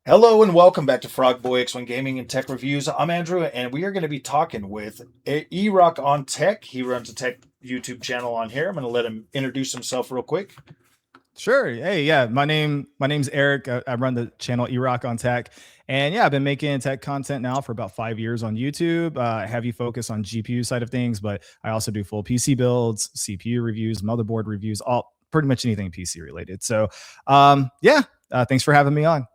Hello and welcome back to Frog Boy X1 Gaming and Tech Reviews. I'm Andrew, and we are going to be talking with ErockOnTech. He runs a tech YouTube channel on here. I'm going to let him introduce himself real quick. Sure. Hey, yeah, my name's Eric. I run the channel ErockOnTech, and yeah, I've been making tech content now for about 5 years on YouTube. Heavy focus on GPU side of things, but I also do full PC builds, CPU reviews, motherboard reviews, all pretty much anything PC related. So, yeah, thanks for having me on.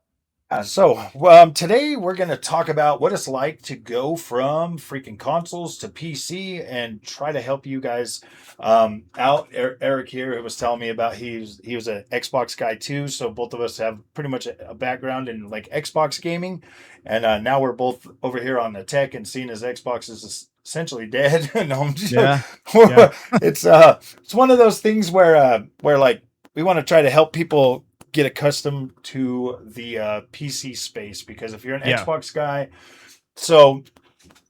Today we're going to talk about what it's like to go from freaking consoles to PC and try to help you guys out. Eric here, who was telling me about he was an Xbox guy too, so both of us have pretty much a background in like Xbox gaming, and now we're both over here on the tech and seeing as Xbox is essentially dead. Yeah, yeah, It's one of those things where like we want to try to help people get accustomed to the PC space, because if you're an yeah. Xbox guy, so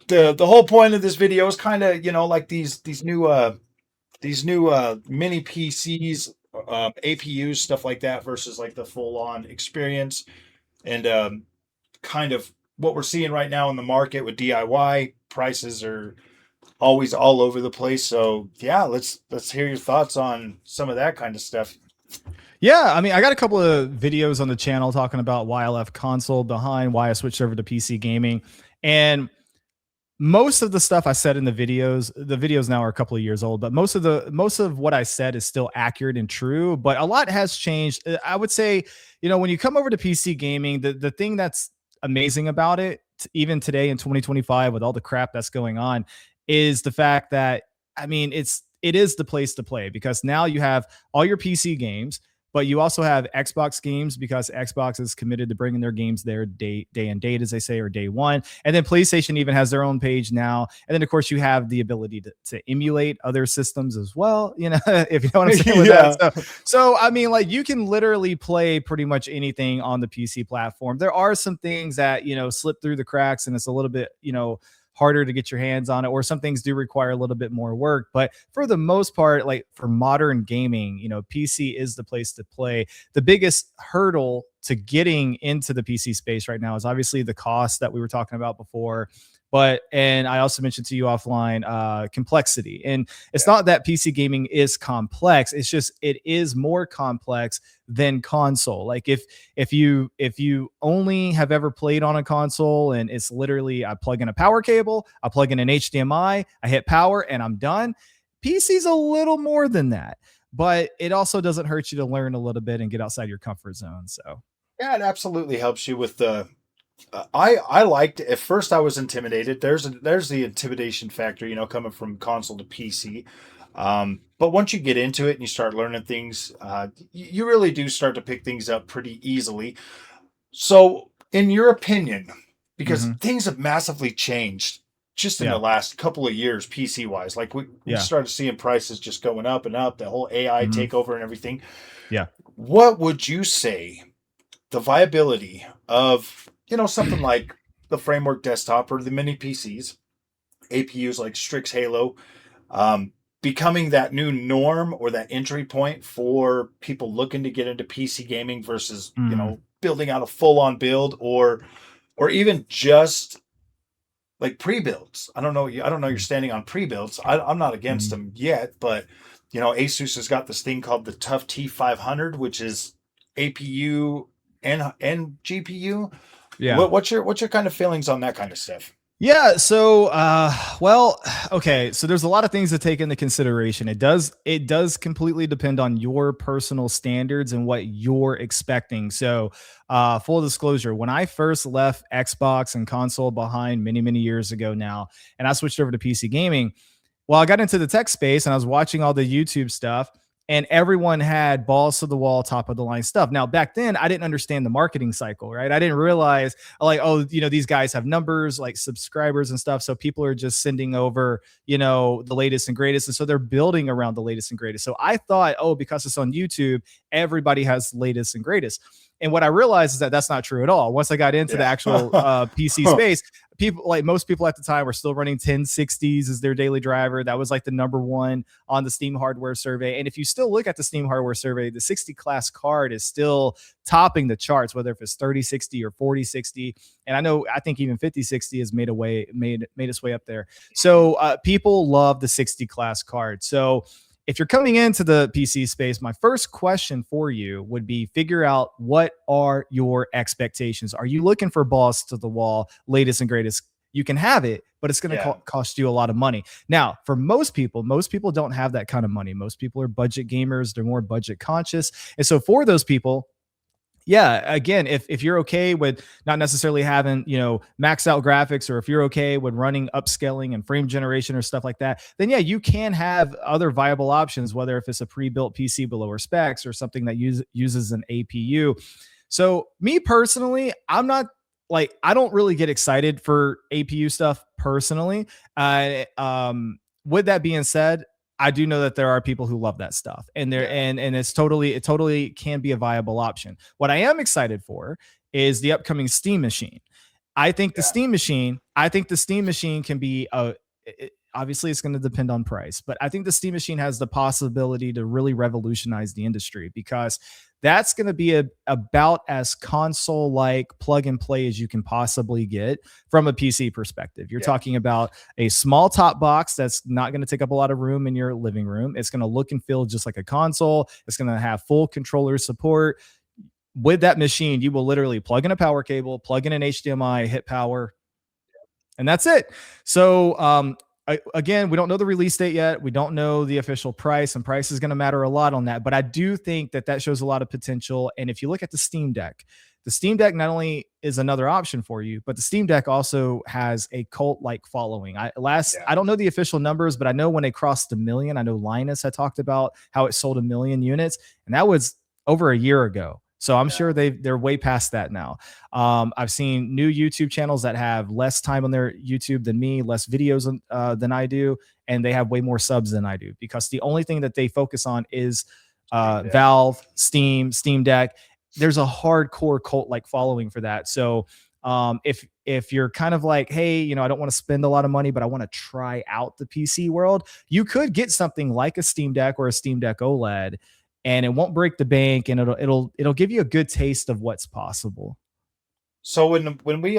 the whole point of this video is kind of like these new mini PCs, APUs, stuff like that, versus like the full on experience, and kind of what we're seeing right now in the market with DIY prices are always all over the place. So yeah, let's hear your thoughts on some of that kind of stuff. Yeah, I mean, I got a couple of videos on the channel talking about why I left console behind, why I switched over to PC gaming. And most of the stuff I said in the videos now are a couple of years old, but most of what I said is still accurate and true, but a lot has changed. I would say, when you come over to PC gaming, the thing that's amazing about it, even today in 2025 with all the crap that's going on, is the fact that, I mean, it is the place to play, because now you have all your PC games, but you also have Xbox games, because Xbox is committed to bringing their games there day and date, as they say, or day one. And then PlayStation even has their own page now. And then, of course, you have the ability to emulate other systems as well, if you know what I'm saying with Yeah. that. So, I mean, like, you can literally play pretty much anything on the PC platform. There are some things that, slip through the cracks, and it's a little bit, harder to get your hands on it, or some things do require a little bit more work. But for the most part, like for modern gaming, PC is the place to play. The biggest hurdle to getting into the PC space right now is obviously the cost that we were talking about before. And I also mentioned to you offline, complexity. And it's not that PC gaming is complex. It's just, it is more complex than console. Like if you only have ever played on a console, and it's literally, I plug in a power cable, I plug in an HDMI, I hit power, and I'm done. PC's a little more than that, but it also doesn't hurt you to learn a little bit and get outside your comfort zone. So Yeah, it absolutely helps you with the. I liked at first. I was intimidated. There's the intimidation factor, coming from console to PC. But once you get into it and you start learning things, you really do start to pick things up pretty easily. So, in your opinion, because mhm. things have massively changed just in the Yeah, last couple of years, PC wise, like we yeah, started seeing prices just going up and up, the whole AI mhm, takeover and everything. yeah. What would you say the viability of something like the framework desktop or the mini PCs, APUs like Strix Halo, becoming that new norm or that entry point for people looking to get into PC gaming versus Mhm, building out a full on build, or even just like pre-builds. I don't know you're mhm, standing on pre-builds. I'm not against mhm. them yet, but Asus has got this thing called the Tough T500, which is APU and GPU. Yeah. What's your kind of feelings on that kind of stuff? Yeah. So, well, okay. So there's a lot of things to take into consideration. It does completely depend on your personal standards and what you're expecting. So, full disclosure, when I first left Xbox and console behind many years ago now, and I switched over to PC gaming, well, I got into the tech space and I was watching all the YouTube stuff, and everyone had balls to the wall, top of the line stuff. Now, back then, I didn't understand the marketing cycle, right? I didn't realize, like, oh, these guys have numbers, like subscribers and stuff. So people are just sending over, the latest and greatest. And so they're building around the latest and greatest. So I thought, oh, because it's on YouTube, everybody has latest and greatest. And what I realized is that that's not true at all. Once I got into the Yeah. actual PC space, people, like most people at the time, were still running 1060s as their daily driver. That was like the number one on the Steam hardware survey. And if you still look at the Steam hardware survey, the 60 class card is still topping the charts, whether if it's 3060 or 4060. And I think even 5060 has made its way up there. So people love the 60 class card. So if you're coming into the PC space, my first question for you would be figure out what are your expectations. Are you looking for balls to the wall, latest and greatest? You can have it, but it's going to cost you a lot of money. Now, for most people don't have that kind of money. Most people are budget gamers. They're more budget conscious. And so for those people, yeah, again, if you're okay with not necessarily having, max out graphics, or if you're okay with running upscaling and frame generation or stuff like that, then yeah, you can have other viable options, whether if it's a pre-built PC below our specs or something that uses an APU. So me personally, I don't really get excited for APU stuff personally. With that being said, I do know that there are people who love that stuff, and and it totally can be a viable option. What I am excited for is the upcoming Steam machine. I think the Steam machine can be obviously it's going to depend on price, but I think the Steam machine has the possibility to really revolutionize the industry, because that's going to be about as console-like plug and play as you can possibly get from a PC perspective. You're talking about a small top box that's not going to take up a lot of room in your living room. It's going to look and feel just like a console. It's going to have full controller support. With that machine, you will literally plug in a power cable, plug in an HDMI, hit power, and that's it. So again, we don't know the release date yet. We don't know the official price, and price is going to matter a lot on that. But I do think that shows a lot of potential. And if you look at the Steam Deck not only is another option for you, but the Steam Deck also has a cult-like following. I don't know the official numbers, but I know when they crossed 1 million, I know Linus had talked about how it sold 1 million units, and that was over a year ago. So I'm sure they're way past that now. I've seen new YouTube channels that have less time on their YouTube than me, less videos than I do, and they have way more subs than I do, because the only thing that they focus on is Valve, Steam Deck. There's a hardcore cult-like following for that. So if you're kind of like, hey, I don't want to spend a lot of money, but I want to try out the PC world, you could get something like a Steam Deck or a Steam Deck OLED, and it won't break the bank, and it'll give you a good taste of what's possible. So when we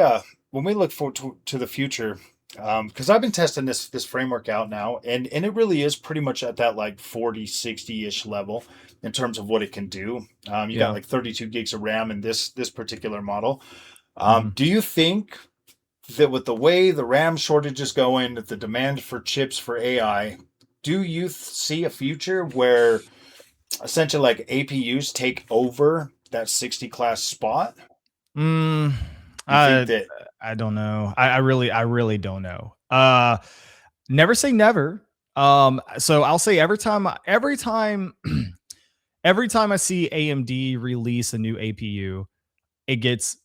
look forward to the future, because I've been testing this framework out now, and it really is pretty much at that like 40, 60-ish level in terms of what it can do. You got like 32 gigs of RAM in this particular model. Do you think that with the way the RAM shortage is going, the demand for chips for AI, do you see a future where essentially like APUs take over that 60 class spot? I don't know. I really don't know. Never say never. So I'll say every time I see AMD release a new APU, it gets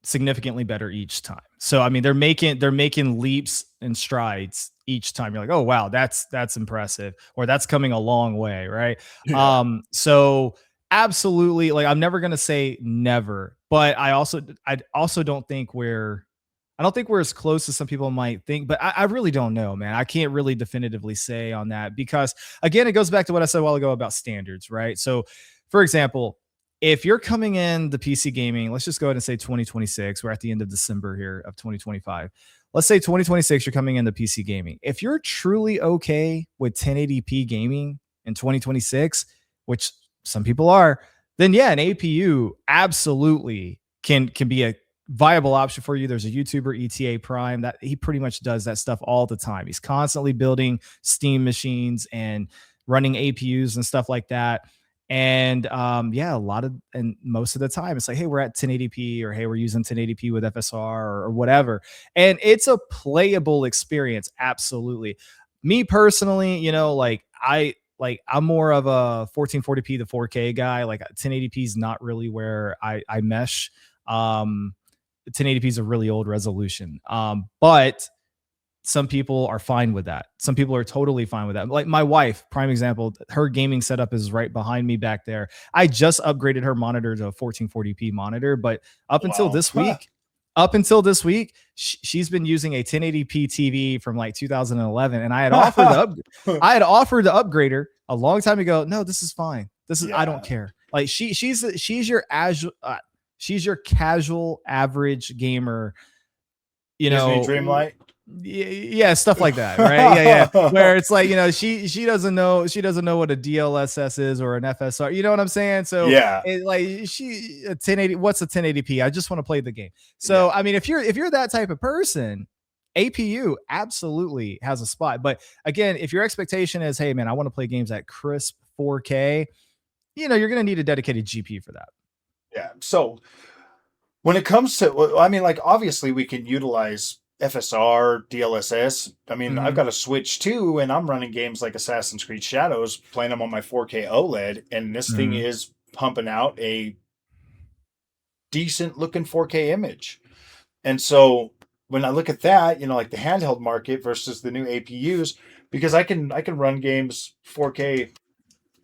significantly better each time. So I mean, they're making leaps and strides each time. You're like, oh wow, that's impressive, or that's coming a long way, right? So absolutely, like I'm never gonna say never, but I also don't think we're as close as some people might think, but I really don't know, man. I can't really definitively say on that, because again, it goes back to what I said a while ago about standards, right? So for example, if you're coming in the PC gaming, let's just go ahead and say 2026, we're at the end of December here of 2025. Let's say 2026, you're coming into PC gaming. If you're truly okay with 1080p gaming in 2026, which some people are, then yeah, an APU absolutely can be a viable option for you. There's a YouTuber, ETA Prime, that he pretty much does that stuff all the time. He's constantly building Steam machines and running APUs and stuff like that. And most of the time it's like, hey, we're at 1080p, or hey, we're using 1080p with FSR or whatever. And it's a playable experience. Absolutely. Me personally, I'm more of a 1440p to 4K guy. Like 1080p is not really where I mesh. 1080p is a really old resolution. But some people are fine with that. Some people are totally fine with that. Like my wife, prime example, her gaming setup is right behind me back there. I just upgraded her monitor to a 1440p monitor, but up until this week, up until this week, she's been using a 1080p TV from like 2011, and I had offered to upgrade her a long time ago. No, this is fine. This is I don't care. Like she's your casual average gamer. You know, Dreamlight. Yeah, stuff like that, right? Yeah. Where it's like, she doesn't know what a DLSS is or an FSR. You know what I'm saying? So yeah, like a 1080. What's a 1080p? I just want to play the game. So yeah. I mean, if you're that type of person, APU absolutely has a spot. But again, if your expectation is, hey man, I want to play games at crisp 4K, you're gonna need a dedicated GPU for that. Yeah. So when it comes to, I mean, like obviously we can utilize FSR, DLSS. I mean, I've got a Switch too, and I'm running games like Assassin's Creed Shadows, playing them on my 4K OLED, and this thing is pumping out a decent looking 4K image. And so when I look at that, like the handheld market versus the new APUs, because I can run games 4K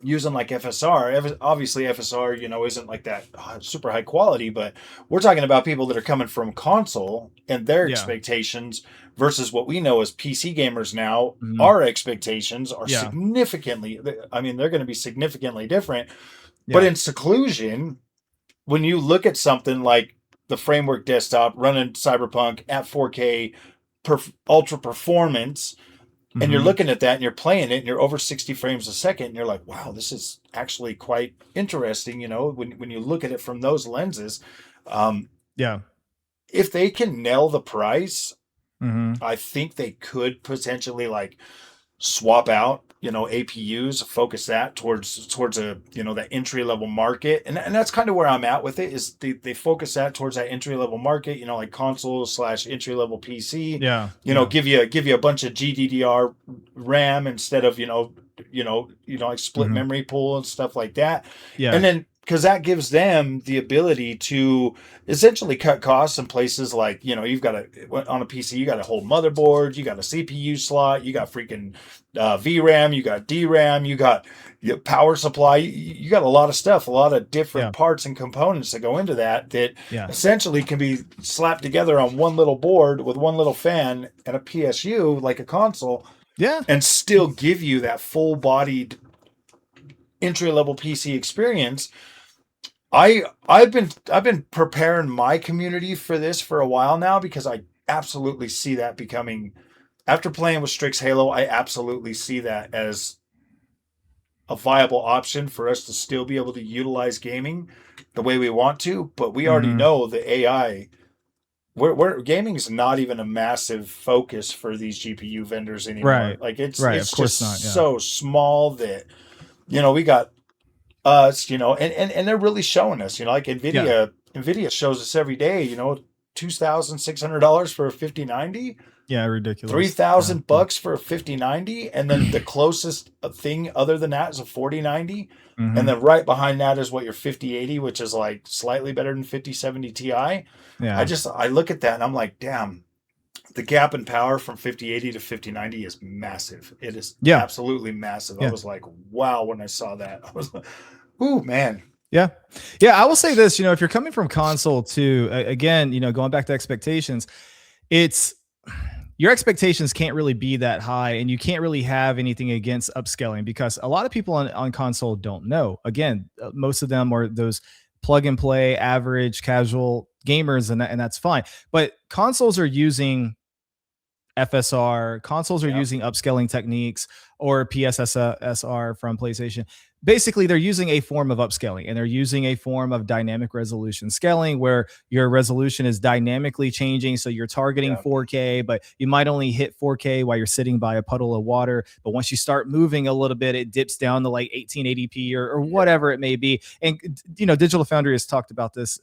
using like FSR. Obviously FSR, isn't like that super high quality, but we're talking about people that are coming from console and their expectations versus what we know as PC gamers now. Our expectations are significantly, I mean, they're going to be significantly different. But in seclusion, when you look at something like the Framework desktop running Cyberpunk at 4K ultra performance, and you're looking at that and you're playing it and you're over 60 frames a second and you're like, wow, this is actually quite interesting. When you look at it from those lenses, if they can nail the price, I think they could potentially like swap out, APUs, focus that towards a, that entry level market. And that's kind of where I'm at with it is they focus that towards that entry letle market, like console / entry level PC, give you a bunch of GDDR RAM instead of, like split memory pool and stuff like that. Yeah. And then, because that gives them the ability to essentially cut costs in places like, you've got on a PC, you got a whole motherboard, you got a CPU slot, you got freaking VRAM, you got DRAM, you got power supply, you got a lot of stuff, a lot of different parts and components that go into that essentially can be slapped together on one little board with one little fan and a PSU like a console. Yeah. And still give you that full-bodied entry-level PC experience. I've been preparing my community for this for a while now because I absolutely see that becoming, after playing with Strix Halo, I absolutely see that as a viable option for us to still be able to utilize gaming the way we want to. But we already know the AI, where gaming is not even a massive focus for these GPU vendors anymore. Right. Like it's just not, so small that, we got us, and they're really showing us, like NVIDIA shows us every day, $2,600 for a 5090. Yeah, ridiculous. $3,000 for a 5090, and then the closest thing other than that is a 4090, and then right behind that is what your 5080, which is like slightly better than 5070 Ti. Yeah, I look at that and I'm like, damn, the gap in power from 5080 to 5090 is massive. It is absolutely massive. I was like, wow, when I saw that, I was like, ooh, man. Yeah. I will say this, if you're coming from console to, again, going back to expectations, your expectations can't really be that high, and you can't really have anything against upscaling because a lot of people on console don't know. Again, most of them are those plug and play, average, casual gamers, and that's fine. But consoles are using FSR, consoles are using upscaling techniques or PSSR from PlayStation. Basically, they're using a form of upscaling, and they're using a form of dynamic resolution scaling where your resolution is dynamically changing. So you're targeting 4K, but you might only hit 4K while you're sitting by a puddle of water. But once you start moving a little bit, it dips down to like 1880p or whatever it may be. And, Digital Foundry has talked about this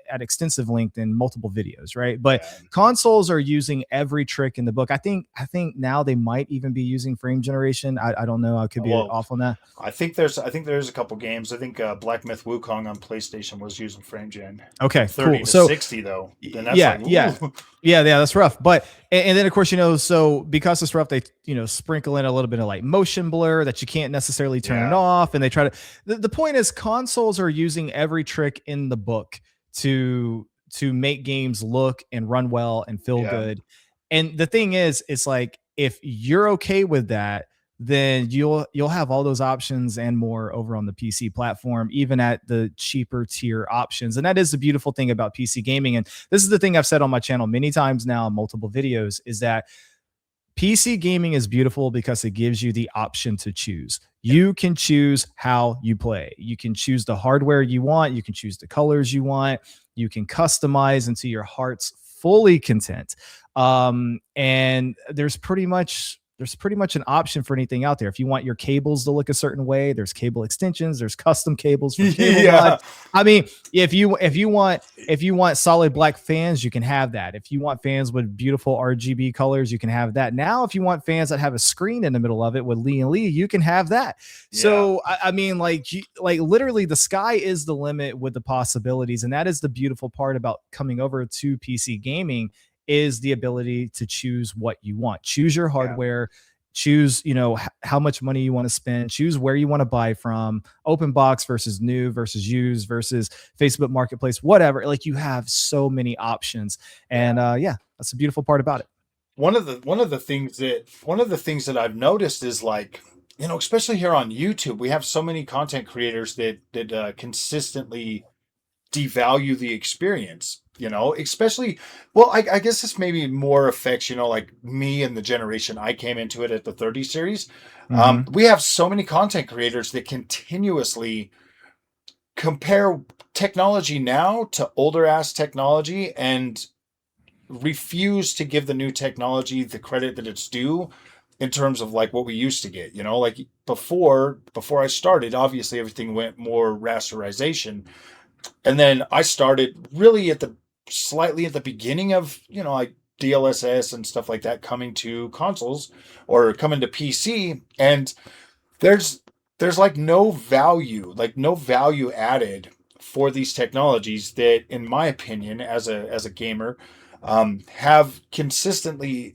at extensive length in multiple videos, right? But consoles are using every trick in the book. I think now they might even be using frame generation. I don't know. I could be off on that. I think there's a couple games. I think Black Myth Wukong on PlayStation was using frame gen. Okay, 30 cool. to 60 though. Then that's that's rough. But and then of course so because it's rough, they sprinkle in a little bit of like motion blur that you can't necessarily turn it off, and they try to. The point is, consoles are using every trick in the book to to make games look and run well and feel Yeah. good. And the thing is, it's like if you're okay with that, then you'll have all those options and more over on the PC platform, even at the cheaper tier options. And that is the beautiful thing about PC gaming. And this is the thing I've said on my channel many times now, multiple videos, is that PC gaming is beautiful because it gives you the option to choose. You can choose how you play. You can choose the hardware you want. You can choose the colors you want. You can customize into your heart's fully content. And there's pretty much an option for anything out there. If you want your cables to look a certain way, there's cable extensions, there's custom cables for cable mod. I mean, if you want solid black fans, you can have that. If you want fans with beautiful RGB colors, you can have that. Now, if you want fans that have a screen in the middle of it with Lee and Lee, you can have that. Yeah. So, I mean, like literally the sky is the limit with the possibilities. And that is the beautiful part about coming over to PC gaming, is the ability to choose what you want. Choose your hardware, choose, how much money you want to spend, choose where you want to buy from, open box versus new versus used versus Facebook Marketplace, whatever. Like, you have so many options. And that's the beautiful part about it. One of the things that I've noticed is, like, especially here on YouTube, we have so many content creators that consistently devalue the experience, especially, well, I guess this maybe more affects, like me and the generation I came into it at the 30 series. We have so many content creators that continuously compare technology now to older ass technology and refuse to give the new technology the credit that it's due in terms of like what we used to get. Like before I started, obviously everything went more rasterization. And then I started really slightly at the beginning of, like DLSS and stuff like that coming to consoles or coming to PC. And there's like no value added for these technologies that, in my opinion, as a gamer, have consistently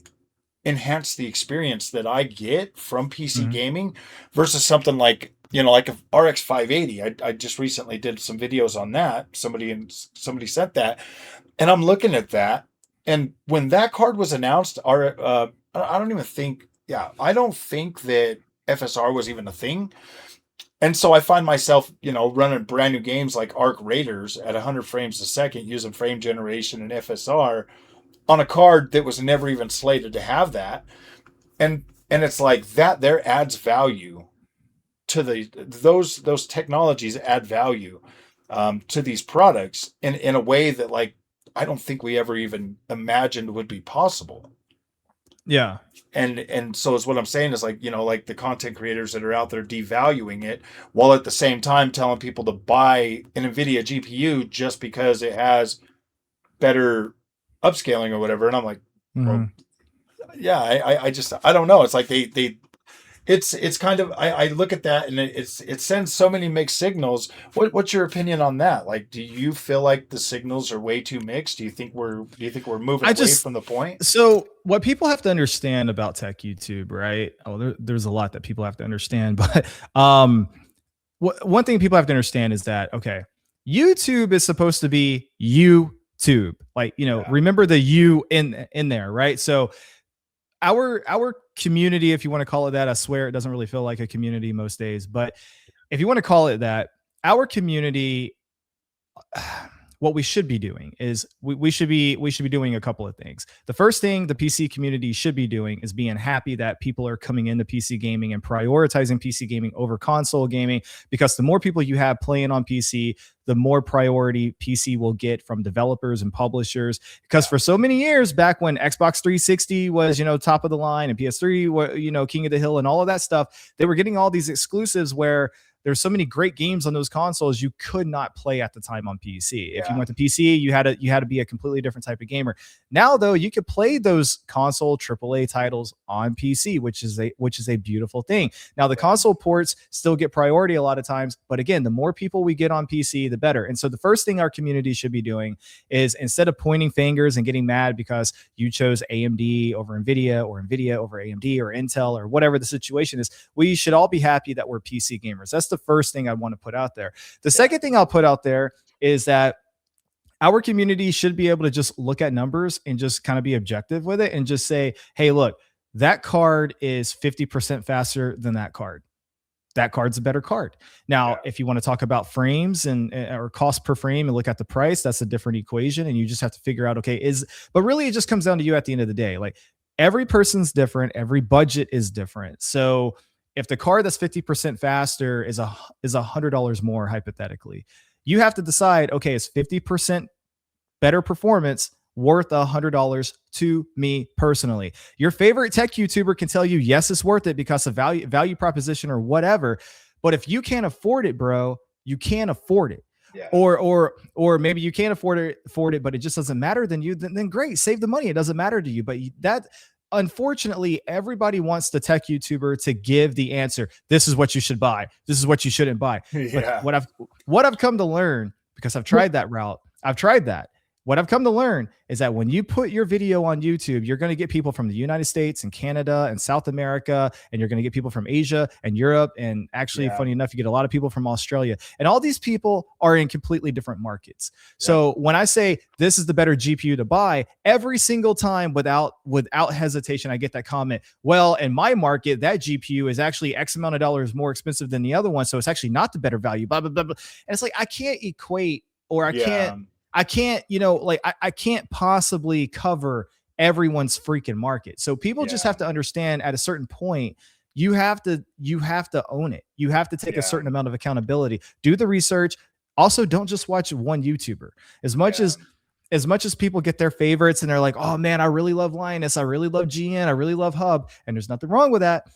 enhanced the experience that I get from PC gaming versus something like, like a RX 580. I just recently did some videos on that. Somebody sent that, and I'm looking at that. And when that card was announced, I don't think that FSR was even a thing. And so I find myself, running brand new games like Arc Raiders at 100 frames a second using frame generation and FSR on a card that was never even slated to have that. And it's like that there adds value to those technologies, add value to these products in a way that, like, I don't think we ever even imagined would be possible. Yeah. And so is what I'm saying is, like, like the content creators that are out there devaluing it while at the same time telling people to buy an NVIDIA GPU just because it has better upscaling or whatever. And I'm like, well, yeah, I don't know. It's like it's kind of, I look at that and it sends so many mixed signals. What's your opinion on that? Like, do you feel like the signals are way too mixed? Do you think we're moving away from the point? So what people have to understand about tech YouTube, right? Oh, there's a lot that people have to understand, but one thing people have to understand is that, okay, YouTube is supposed to be YouTube, like, remember the U in there, right? So our community, if you want to call it that, I swear it doesn't really feel like a community most days, but if you want to call it that, our community, what we should be doing is we should be doing a couple of things. The first thing the PC community should be doing is being happy that people are coming into PC gaming and prioritizing PC gaming over console gaming, because the more people you have playing on PC, the more priority PC will get from developers and publishers. Because for so many years back when Xbox 360 was, top of the line, and PS3 were, king of the hill and all of that stuff, they were getting all these exclusives where there's so many great games on those consoles you could not play at the time on PC. If you went to PC, you had to be a completely different type of gamer. Now, though, you could play those console AAA titles on PC, which is a beautiful thing. Now, the console ports still get priority a lot of times, but again, the more people we get on PC, the better. And so the first thing our community should be doing is, instead of pointing fingers and getting mad because you chose AMD over NVIDIA or NVIDIA over AMD or Intel or whatever the situation is, we should all be happy that we're PC gamers. That's the first thing I want to put out there. The second thing I'll put out there is that our community should be able to just look at numbers and just kind of be objective with it and just say, hey, look, that card is 50% faster than that card. That card's a better card. Now, if you want to talk about frames and or cost per frame and look at the price, that's a different equation. And you just have to figure out, okay, but really it just comes down to you at the end of the day. Like every person's different. Every budget is different. So if the card that's 50% faster is $100 more, hypothetically, you have to decide, okay, is 50% better performance worth $100 to me personally? Your favorite tech YouTuber can tell you, yes, it's worth it because of value proposition or whatever. But if you can't afford it, bro, you can't afford it. Yeah. Or maybe you can't afford it, but it just doesn't matter. Then great, save the money. It doesn't matter to you. But that, unfortunately, everybody wants the tech YouTuber to give the answer. This is what you should buy. This is what you shouldn't buy. Yeah. But what I've come to learn, because I've tried that route, what I've come to learn is that when you put your video on YouTube, you're going to get people from the United States and Canada and South America, and you're going to get people from Asia and Europe. And actually, funny enough, you get a lot of people from Australia. And all these people are in completely different markets. Yeah. So when I say this is the better GPU to buy, every single time without hesitation, I get that comment. Well, in my market, that GPU is actually X amount of dollars more expensive than the other one. So it's actually not the better value, blah, blah, blah, blah. And it's like, I can't equate, or I can't, I can't possibly cover everyone's freaking market. So people just have to understand at a certain point, you have to own it. You have to take a certain amount of accountability, do the research. Also, don't just watch one YouTuber. As much as people get their favorites and they're like, oh man, I really love Linus. I really love GN. I really love Hub. And there's nothing wrong with that.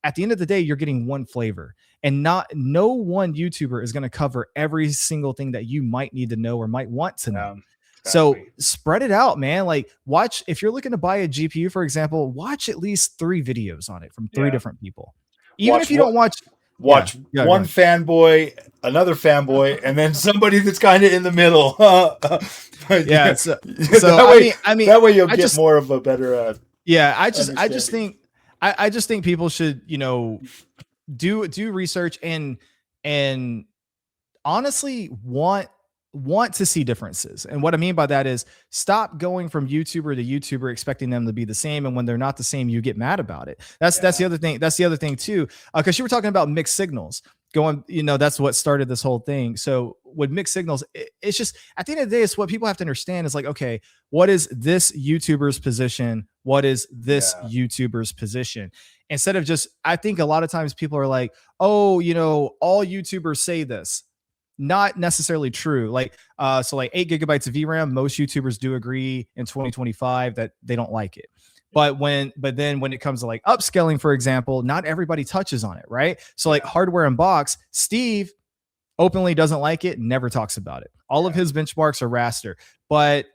At the end of the day, you're getting one flavor, and no one YouTuber is going to cover every single thing that you might need to know or might want to know. Exactly. So spread it out, man. Like watch, if you're looking to buy a GPU, for example, watch at least 3 videos on it from 3 different people. Even if you don't watch one fanboy, another fanboy, and then somebody that's kind of in the middle. So that way you'll get more of a better. I just think people should, do research and honestly want to see differences. And what I mean by that is stop going from YouTuber to YouTuber expecting them to be the same, and when they're not the same, you get mad about it. That's the other thing. That's the other thing too, because you were talking about mixed signals. That's what started this whole thing. So with mixed signals, it's just at the end of the day, it's what people have to understand is like, okay, what is this YouTuber's position? What is this YouTuber's position? Instead of just, I think a lot of times people are like, oh, all YouTubers say this. Not necessarily true. Like, so like 8 gigabytes of VRAM, most YouTubers do agree in 2025 that they don't like it. But then when it comes to like upscaling, for example, not everybody touches on it, right? So like hardware and box, Steve openly doesn't like it, never talks about it. All of his benchmarks are raster. But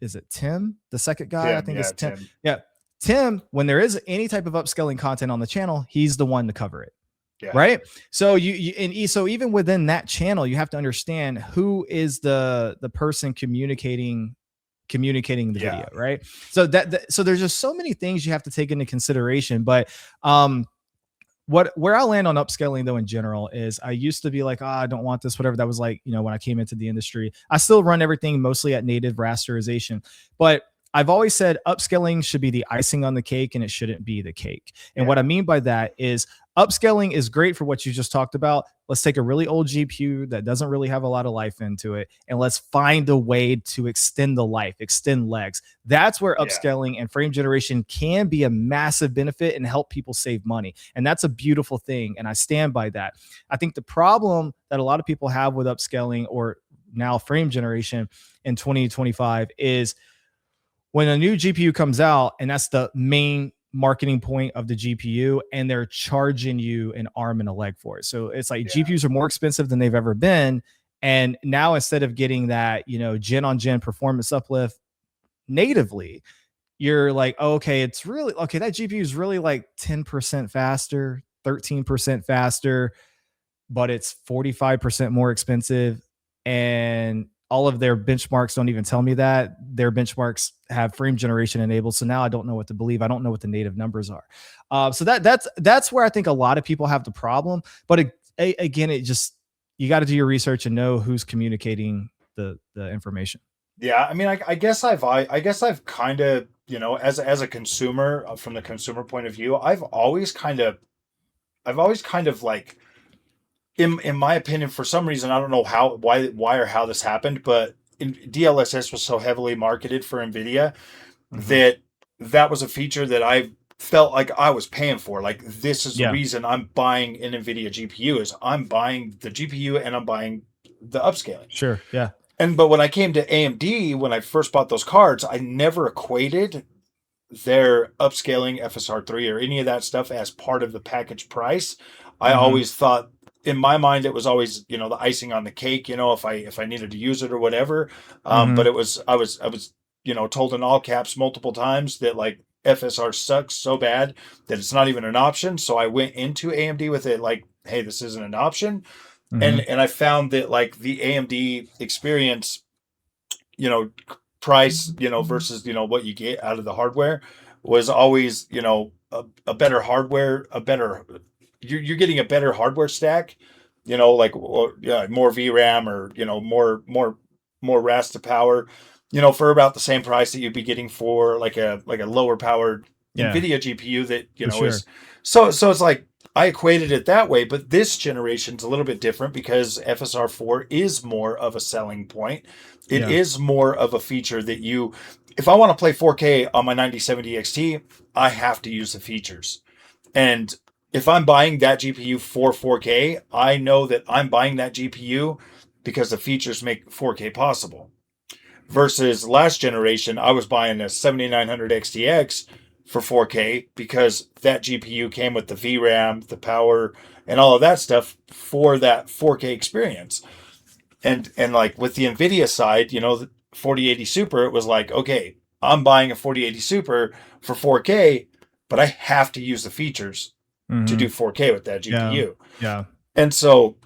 is it Tim, the second guy? I think it's Tim. Yeah. Tim, when there is any type of upscaling content on the channel, he's the one to cover it. Yeah. Right. So so even within that channel, you have to understand who is the person communicating the video, right? So so there's just so many things you have to take into consideration. But where I land on upscaling though in general is I used to be like, I don't want this, whatever. That was like, when I came into the industry. I still run everything mostly at native rasterization, but I've always said upscaling should be the icing on the cake and it shouldn't be the cake. And what I mean by that is upscaling is great for what you just talked about. Let's take a really old GPU that doesn't really have a lot of life into it, and let's find a way to extend the life, extend legs. That's where upscaling and frame generation can be a massive benefit and help people save money. And that's a beautiful thing. And I stand by that. I think the problem that a lot of people have with upscaling or now frame generation in 2025 is when a new GPU comes out, and that's the main marketing point of the GPU, and they're charging you an arm and a leg for it. So it's like GPUs are more expensive than they've ever been. And now instead of getting that, gen on gen performance uplift natively, you're like, okay, it's really, okay, that GPU is really like 10% faster, 13% faster, but it's 45% more expensive. And all of their benchmarks don't even tell me that. Their benchmarks have frame generation enabled. So now I don't know what to believe. I don't know what the native numbers are. So that's where I think a lot of people have the problem. But again, you got to do your research and know who's communicating the information. Yeah, I mean, I guess I've kind of, as a consumer, from the consumer point of view, I've always kind of like, in my opinion, for some reason, I don't know why or how this happened, but DLSS was so heavily marketed for NVIDIA Hmm. that that was a feature that I felt like I was paying for. Like, this is the Yeah, reason I'm buying an NVIDIA GPU, is I'm buying the GPU and I'm buying the upscaling. sure. Yeah. But when I came to AMD, when I first bought those cards, I never equated their upscaling FSR3 or any of that stuff as part of the package price. I Hmm. always thought, in my mind, it was always, the icing on the cake, if I needed to use it or whatever. But Hmm. I was told in all caps multiple times that, like, FSR sucks so bad that it's not even an option. So I went into AMD with it like, hey, this isn't an option. and Hmm. and I found that, like, the AMD experience, you know, price, versus, what you get out of the hardware, was always, a better hardware, you're getting a better hardware stack, like, or, yeah, more VRAM, or, more RAS to power, for about the same price that you'd be getting for like a lower powered Yeah, NVIDIA GPU that, for is, sure. so it's like, I equated it that way. But this generation's a little bit different because FSR4 is more of a selling point. It Yeah. is more of a feature that if I want to play 4K on my 9070 XT, I have to use the features. And if I'm buying that GPU for 4K, I know that I'm buying that GPU because the features make 4K possible. Versus last generation, I was buying a 7900 XTX for 4K because that GPU came with the VRAM, the power, and all of that stuff for that 4K experience. And like, with the NVIDIA side, the 4080 Super, it was like, okay, I'm buying a 4080 Super for 4K, but I have to use the features to Hmm. do 4K with that Yeah. GPU. Yeah. And so,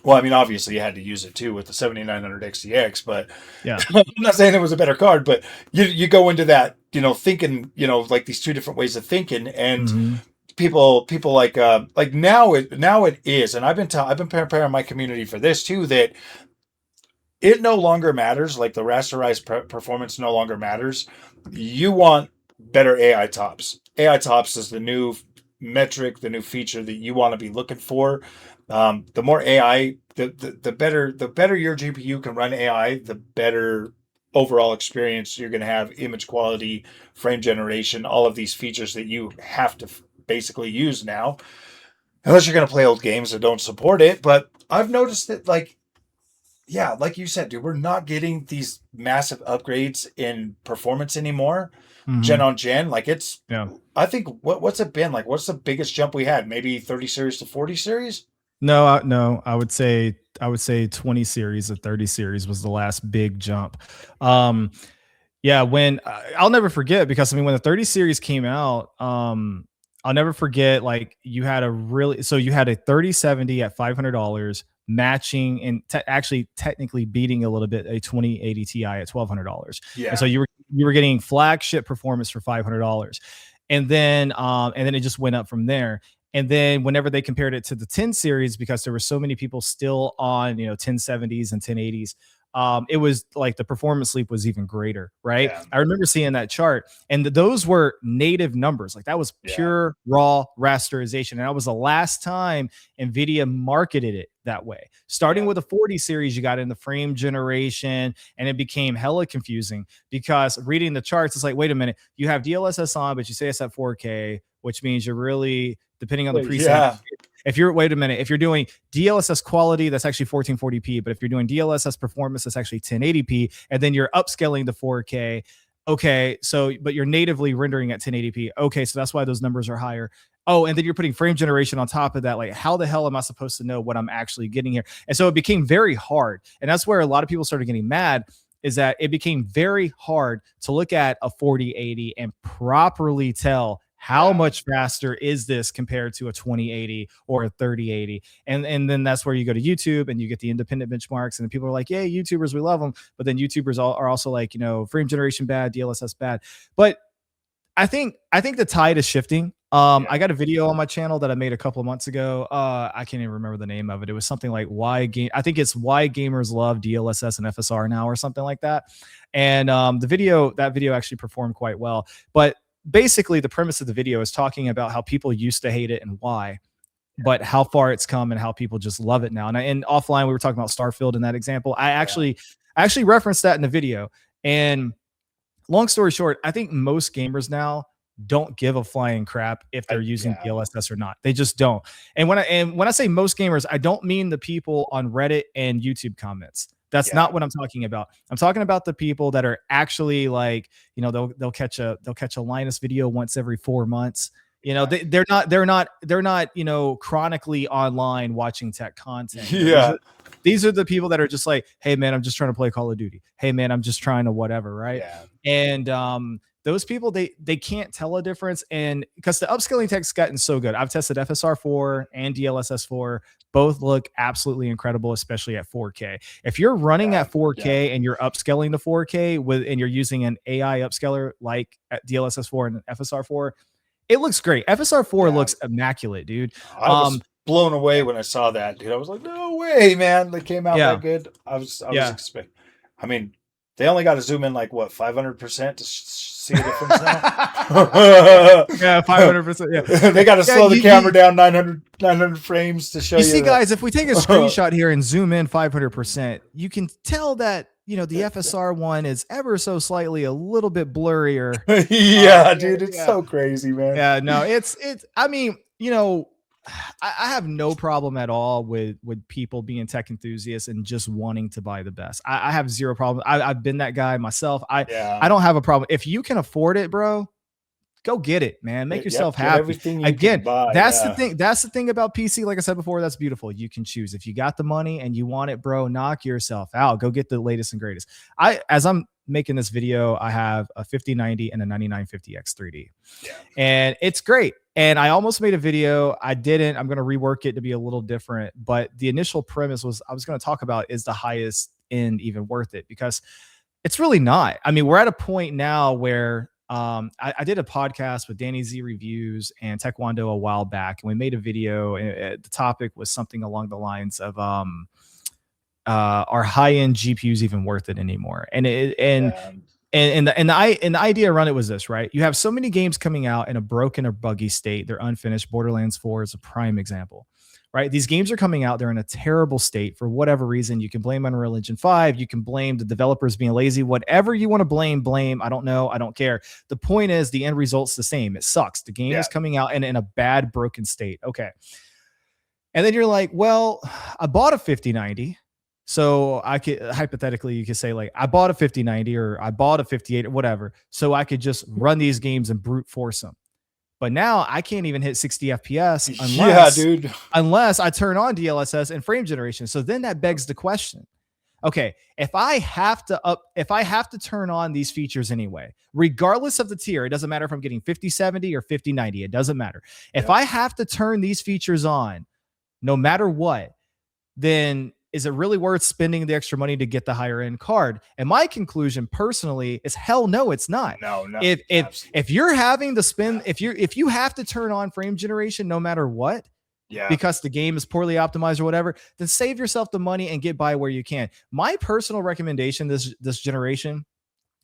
well, I mean, obviously you had to use it too with the 7900 XTX, but Yeah. I'm not saying it was a better card, but you go into that, thinking, like, these two different ways of thinking. And Hmm. people like, now it is. And I've been preparing my community for this too, that it no longer matters. Like, the rasterized performance no longer matters. You want better AI tops. AI tops is the new metric, the new feature that you want to be looking for. The more AI, the better your GPU can run AI, the better overall experience you're going to have. Image quality, frame generation, all of these features that you have to basically use now, unless you're going to play old games that don't support it. But I've noticed that, like, yeah, like you said, dude, we're not getting these massive upgrades in performance anymore, gen Hmm. on gen. Like, it's, Yeah. I think, what's it been like? What's the biggest jump we had? Maybe 30 series to 40 series. No, no, I would say 20 series or 30 series was the last big jump. Um, yeah, when I'll never forget, because I mean when the 30 series came out, I'll never forget, like, you had a 3070 at $500 matching and actually technically beating a little bit a 2080 Ti at $1,200. And so Yeah, you were getting flagship performance for $500. And then it just went up from there. And then whenever they compared it to the 10 series, because there were so many people still on 1070s and 1080s, it was like the performance leap was even greater, right? yeah, I remember seeing that chart, and those were native numbers. Like, that was yeah, pure raw rasterization. And that was the last time NVIDIA marketed it that way. Starting yeah. with the 40 series, you got in the frame generation, and it became hella confusing because reading the charts, it's like, wait a minute, you have DLSS on, but you say it's at 4K, which means you're really, depending on the preset, Yeah, if you're, wait a minute, if you're doing DLSS quality, that's actually 1440p. But if you're doing DLSS performance, that's actually 1080p. And then you're upscaling to 4K. Okay. So, but you're natively rendering at 1080p. Okay. So that's why those numbers are higher. Oh, and then you're putting frame generation on top of that. Like, how the hell am I supposed to know what I'm actually getting here? And so it became very hard. And that's where a lot of people started getting mad, is that it became very hard to look at a 4080 and properly tell how yeah. much faster is this compared to a 2080 or a 3080. And then that's where you go to YouTube and you get the independent benchmarks, and the people are like, yeah, YouTubers, we love them. But then YouTubers are also like, frame generation bad, DLSS bad. But I think the tide is shifting. I got a video on my channel that I made a couple of months ago. I can't even remember the name of it. It was something like I think it's why gamers love DLSS and FSR now, or something like that. And that video actually performed quite well. But basically, the premise of the video is talking about how people used to hate it and why, but how far it's come and how people just love it now. And offline, we were talking about Starfield in that example. I actually referenced that in the video. And long story short, I think most gamers now don't give a flying crap if they're using DLSS or not. They just don't. And when I say most gamers, I don't mean the people on Reddit and YouTube comments. That's not what I'm talking about. I'm talking about the people that are actually like, you know, they'll catch a Linus video once every 4 months. You know, they're not, you know, chronically online watching tech content. Yeah. These are the people that are just like, hey man, I'm just trying to play Call of Duty. Hey man, I'm just trying to whatever, right? Yeah. And those people, they can't tell a difference. And because the upscaling tech's gotten so good. I've tested FSR4 and DLSS4. Both look absolutely incredible, especially at 4K. If you're running at 4K and you're upscaling to 4K and you're using an AI upscaler like at DLSS4 and FSR4, it looks great. FSR4 looks immaculate, dude. I was blown away when I saw that, dude. I was like, no way, man. They came out that good. I was expecting. I mean, they only got to zoom in like what, 500% to see a difference now. Yeah, 500%. Yeah, they got to slow the camera down 900 frames to show you. You see, guys, if we take a screenshot here and zoom in 500%, you can tell that, you know, the FSR one is ever so slightly a little bit blurrier. Dude, it's so crazy, man. Yeah, no, it's. I mean, you know, I have no problem at all with people being tech enthusiasts and just wanting to buy the best. I have zero problem. I've been that guy myself. I don't have a problem. If you can afford it, bro, go get it, man. Make yourself happy. Again, that's the thing. That's the thing about PC. Like I said before, that's beautiful. You can choose. If you got the money and you want it, bro, knock yourself out. Go get the latest and greatest. As I'm making this video, I have a 5090 and a 9950X 3D. And it's great. And I almost made a video. I didn't. I'm going to rework it to be a little different. But the initial premise was I was going to talk about, is the highest end even worth it? Because it's really not. I mean, we're at a point now where I did a podcast with Danny Z Reviews and Taekwondo a while back, and we made a video. And the topic was something along the lines of are high-end GPUs even worth it anymore? And the idea around it was this, right? You have so many games coming out in a broken or buggy state. They're unfinished. Borderlands 4 is a prime example, right? These games are coming out. They're in a terrible state for whatever reason. You can blame Unreal Engine 5. You can blame the developers being lazy. Whatever you want to blame. I don't know. I don't care. The point is the end result's the same. It sucks. The game is coming out in a bad, broken state. Okay. And then you're like, well, I bought a 5090. So I could, hypothetically, you could say like, I bought a 5090 or I bought a 58 or whatever. So I could just run these games and brute force them. But now I can't even hit 60 FPS unless I turn on DLSS and frame generation. So then that begs the question. Okay, if I have to turn on these features anyway, regardless of the tier, it doesn't matter if I'm getting 5070 or 5090, it doesn't matter. If I have to turn these features on, no matter what, then is it really worth spending the extra money to get the higher end card? And my conclusion personally is hell no, it's not. No. If you're having to spend, if you have to turn on frame generation no matter what, because the game is poorly optimized or whatever, then save yourself the money and get by where you can. My personal recommendation this generation,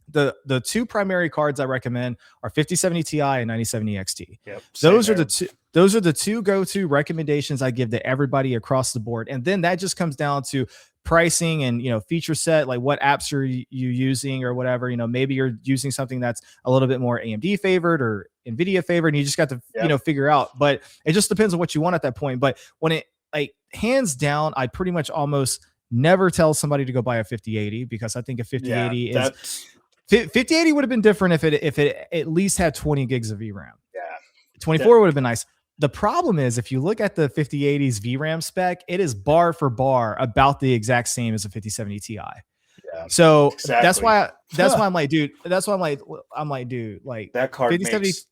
the two primary cards I recommend are 5070 Ti and 9070 XT. Those are the two go-to recommendations I give to everybody across the board. And then that just comes down to pricing and, you know, feature set, like what apps are you using or whatever. You know, maybe you're using something that's a little bit more AMD favored or NVIDIA favored, and you just got to, you know, figure out. But it just depends on what you want at that point. But when it, like, hands down, I pretty much almost never tell somebody to go buy a 5080, because I think a 5080 is 5080 would have been different if it at least had 20 gigs of VRAM. 24 would have been nice. The problem is, if you look at the 5080's VRAM spec, it is bar for bar about the exact same as a 5070 Ti. So that's why I'm like, dude, like that card makes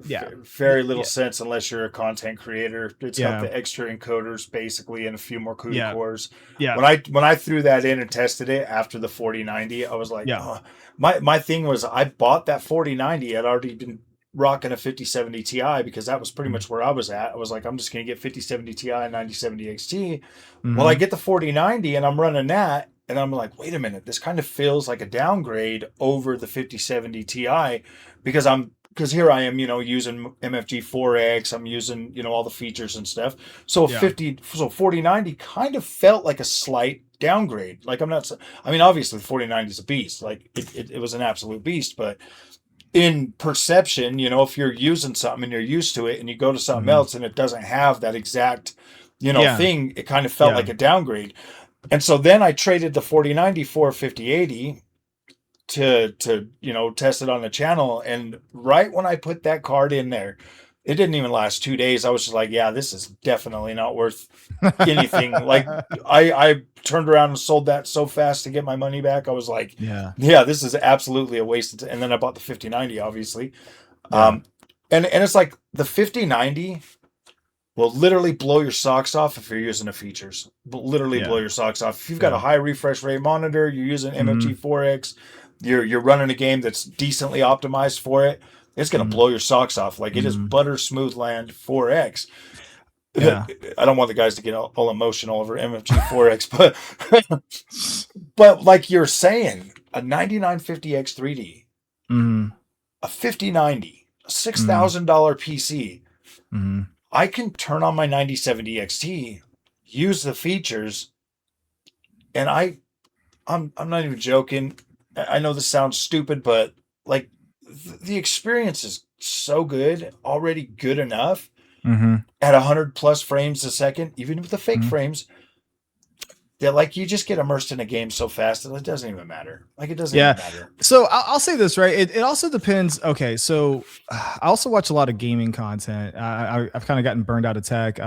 Yeah. Very little sense unless you're a content creator. It's got the extra encoders basically and a few more CUDA cores. Yeah. When I threw that in and tested it after the 4090, I was like, oh. My thing was I bought that 4090. I'd already been rocking a 5070 Ti because that was pretty much where I was at. I was like, I'm just going to get 5070 Ti and 9070 XT. Well, I get the 4090 and I'm running that. And I'm like, wait a minute, this kind of feels like a downgrade over the 5070 Ti because here I am, using MFG 4X. I'm using, all the features and stuff. So 4090 kind of felt like a slight downgrade. Like obviously the 4090 is a beast. Like it was an absolute beast, but in perception, if you're using something and you're used to it and you go to something else and it doesn't have that exact, thing, it kind of felt like a downgrade. And so then I traded the 4090 for a 5080 to test it on the channel. And right when I put that card in there, it didn't even last 2 days. I was just like, yeah, this is definitely not worth anything. Like I turned around and sold that so fast to get my money back. I was like, yeah, this is absolutely a waste. And then I bought the 5090, obviously. And it's like the 5090 will literally blow your socks off if you're using the features. Literally blow your socks off. If you've got a high refresh rate monitor, you're using MFG 4X, you're running a game that's decently optimized for it, it's going to blow your socks off. Like it is butter smooth land 4X. Yeah. I don't want the guys to get all emotional over MFG 4X, but like you're saying, a 9950X 3D, a 5090, a $6,000 PC, I can turn on my 9070 XT, use the features, and I'm not even joking. I know this sounds stupid, but like the experience is so good, already good enough at 100 plus frames a second, even with the fake frames, that like you just get immersed in a game so fast that it doesn't even matter. Like it doesn't even matter. So I'll say this, right? It also depends. Okay, so I also watch a lot of gaming content. I've kind of gotten burned out of tech.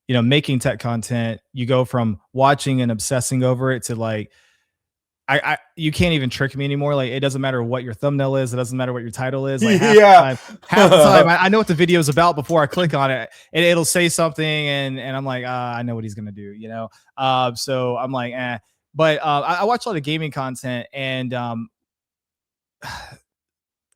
Making tech content, you go from watching and obsessing over it to like, you can't even trick me anymore. Like it doesn't matter what your thumbnail is. It doesn't matter what your title is. Like half the time I know what the video is about before I click on it, and it'll say something, and I'm like, I know what he's gonna do, So I'm like, eh. But I watch a lot of gaming content, and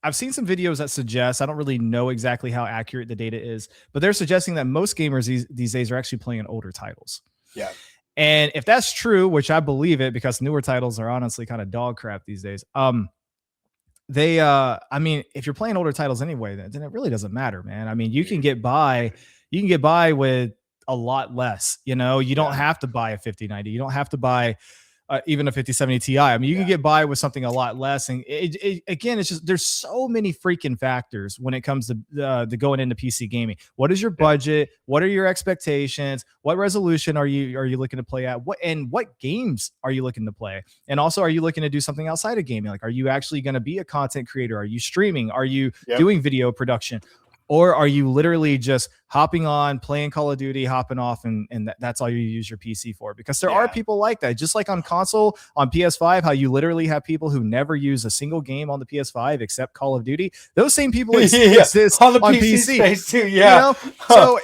I've seen some videos that suggest, I don't really know exactly how accurate the data is, but they're suggesting that most gamers these days are actually playing older titles. Yeah. And if that's true, which I believe it, because newer titles are honestly kind of dog crap these days. If you're playing older titles anyway, then it really doesn't matter, man. I mean, you can get by with a lot less, you don't have to buy a 5090. You don't have to buy even a 5070 Ti. I mean, you can get by with something a lot less. And again, it's just, there's so many freaking factors when it comes to the going into PC gaming. What is your budget? What are your expectations? What resolution are you looking to play at? What games are you looking to play? And also, are you looking to do something outside of gaming? Like, are you actually going to be a content creator? Are you streaming? Are you doing video production? Or are you literally just hopping on, playing Call of Duty, hopping off, and that's all you use your PC for? Because there are people like that. Just like on console, on PS5, how you literally have people who never use a single game on the PS5 except Call of Duty. Those same people exist on the PC space too. Yeah. So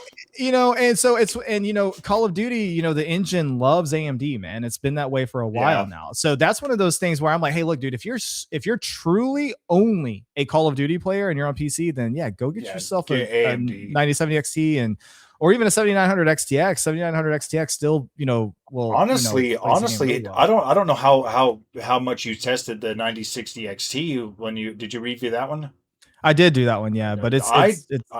Call of Duty, the engine loves AMD, man. It's been that way for a while now. So that's one of those things where I'm like, hey, look, dude, if you're truly only a Call of Duty player and you're on PC, then go get yourself a 9070 XT or even a 7900 XTX. 7900 XTX still, will honestly, I don't know how much you tested the 9060 XT did you review that one? I did do that one, but it's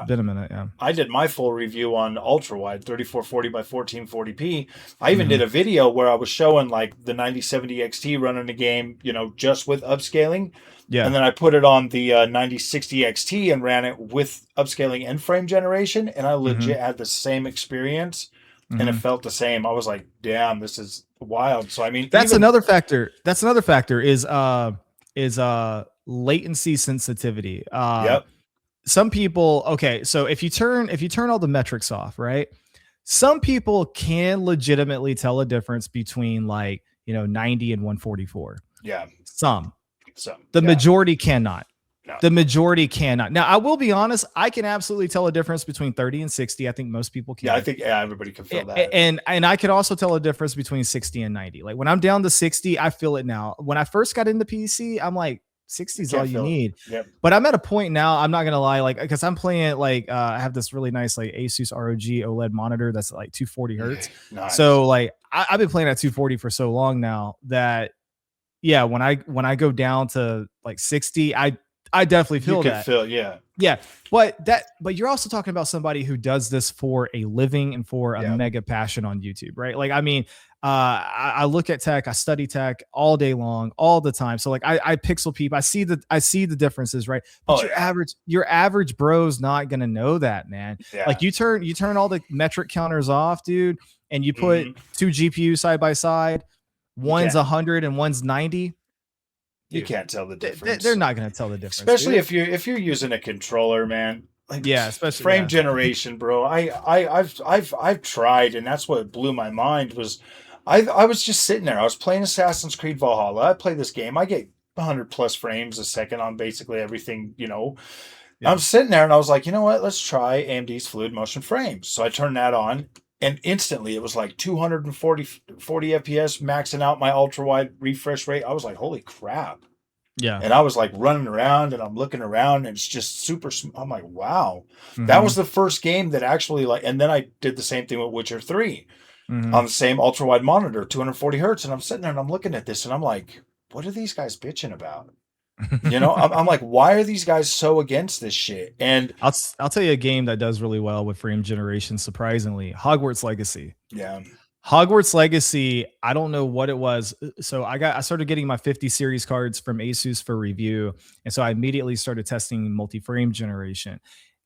been a minute. Yeah, I did my full review on ultra wide 3440 by 1440p. I even did a video where I was showing like the 9070 XT running the game, just with upscaling. Yeah, and then I put it on the 9060 XT and ran it with upscaling and frame generation, and I legit had the same experience, and it felt the same. I was like, damn, this is wild. So I mean, that's another factor. That's another factor is latency sensitivity. Some people, okay, so if you turn all the metrics off, right? Some people can legitimately tell a difference between 90 and 144. Yeah. Some. The majority cannot. No. The majority cannot. Now, I will be honest, I can absolutely tell a difference between 30 and 60. I think most people can. Yeah, I think everybody can feel that. And I could also tell a difference between 60 and 90. Like when I'm down to 60, I feel it now. When I first got into PC, I'm like, 60 is all you need. Yep. But I'm at a point now, I'm not gonna lie, like, because I'm playing it like I have this really nice like Asus ROG OLED monitor that's like 240 hertz. Nice. So like I've been playing at 240 for so long now that yeah, when I go down to like 60, I definitely feel that. Yeah, but you're also talking about somebody who does this for a living and for a mega passion on YouTube, right? Like, I mean, I look at tech, I study tech all day long, all the time. So like, I pixel peep, I see the differences, right? But your average bro's not gonna know that, man. Like you turn all the metric counters off, dude, and you put two GPUs side by side, one's 100 and one's 90. You can't tell the difference. They're not going to tell the difference, especially if you're using a controller, man. Like, especially frame generation, bro. I've tried, and that's what blew my mind. Was I was just sitting there. I was playing Assassin's Creed Valhalla. I play this game. I get 100 plus frames a second on basically everything. I'm sitting there, and I was like, you know what? Let's try AMD's Fluid Motion Frames. So I turned that on. And instantly, it was like 240 FPS, maxing out my ultra wide refresh rate. I was like, holy crap. Yeah. And I was like running around and I'm looking around and it's just super. I'm like, wow. That was the first game that actually and then I did the same thing with Witcher 3 on the same ultra wide monitor, 240 hertz. And I'm sitting there and I'm looking at this and I'm like, what are these guys bitching about? I'm like, why are these guys so against this shit? And I'll tell you a game that does really well with frame generation, surprisingly, Hogwarts Legacy. Yeah. Hogwarts Legacy, I don't know what it was. So I started getting my 50 series cards from Asus for review. And so I immediately started testing multi-frame generation.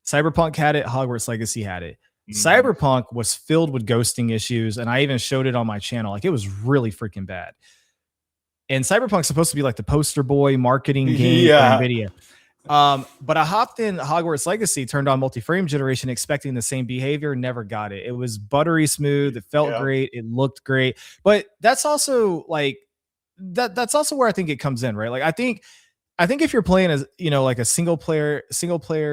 Cyberpunk had it, Hogwarts Legacy had it. Cyberpunk was filled with ghosting issues, and I even showed it on my channel. Like, it was really freaking bad. And Cyberpunk's supposed to be like the poster boy marketing game for NVIDIA. But I hopped in Hogwarts Legacy, turned on multi-frame generation, expecting the same behavior, never got it. It was buttery smooth. It felt great. It looked great. But that's also like, that's also where I think it comes in, right? Like, I think if you're playing as, like a single player,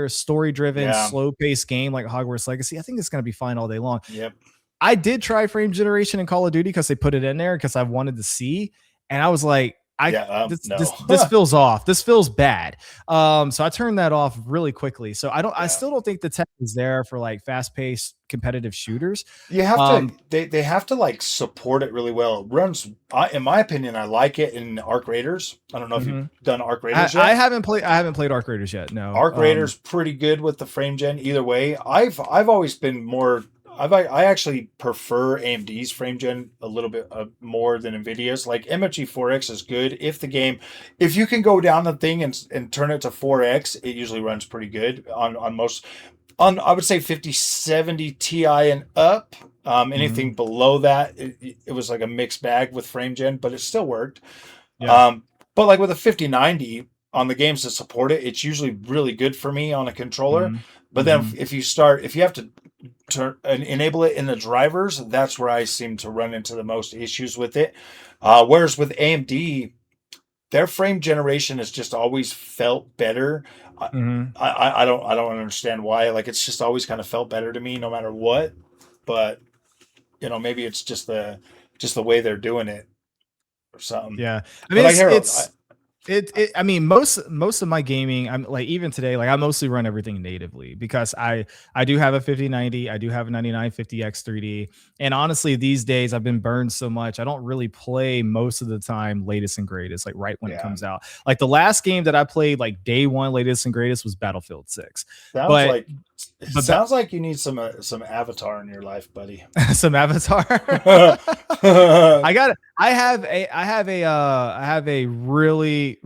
story driven, slow paced game like Hogwarts Legacy, I think it's going to be fine all day long. Yep. I did try frame generation in Call of Duty because they put it in there because I wanted to see. And I was like, this feels off. This feels bad. So I turned that off really quickly. So I still don't think the tech is there for like fast paced competitive shooters. You have to, they have to like support it really well. It runs, in my opinion, I like it in Arc Raiders. I don't know if you've done Arc Raiders yet. I haven't played Arc Raiders yet. No. Arc Raiders pretty good with the frame gen either way. I've always been more, I actually prefer AMD's frame gen a little bit more than NVIDIA's. Like MFG 4X is good if you can go down the thing and turn it to 4X, it usually runs pretty good on most, I would say 5070 Ti and up. Anything below that, it was like a mixed bag with frame gen, but it still worked. But like with a 5090 on the games that support it, it's usually really good for me on a controller. But then if you have to enable it in the drivers, that's where I seem to run into the most issues with it. Whereas with AMD, their frame generation has just always felt better. I don't understand why. Like, it's just always kind of felt better to me no matter what. But maybe it's just the way they're doing it or something. Yeah. I mean, I mean, most of my gaming, I'm like, even today, like I mostly run everything natively because I do have a 5090, I do have a 9950X 3D, and honestly, these days I've been burned so much, I don't really play most of the time latest and greatest, like right when it comes out. Like the last game that I played, like day one, latest and greatest was Battlefield 6. Sounds like you need some Avatar in your life, buddy. Some Avatar. I have a really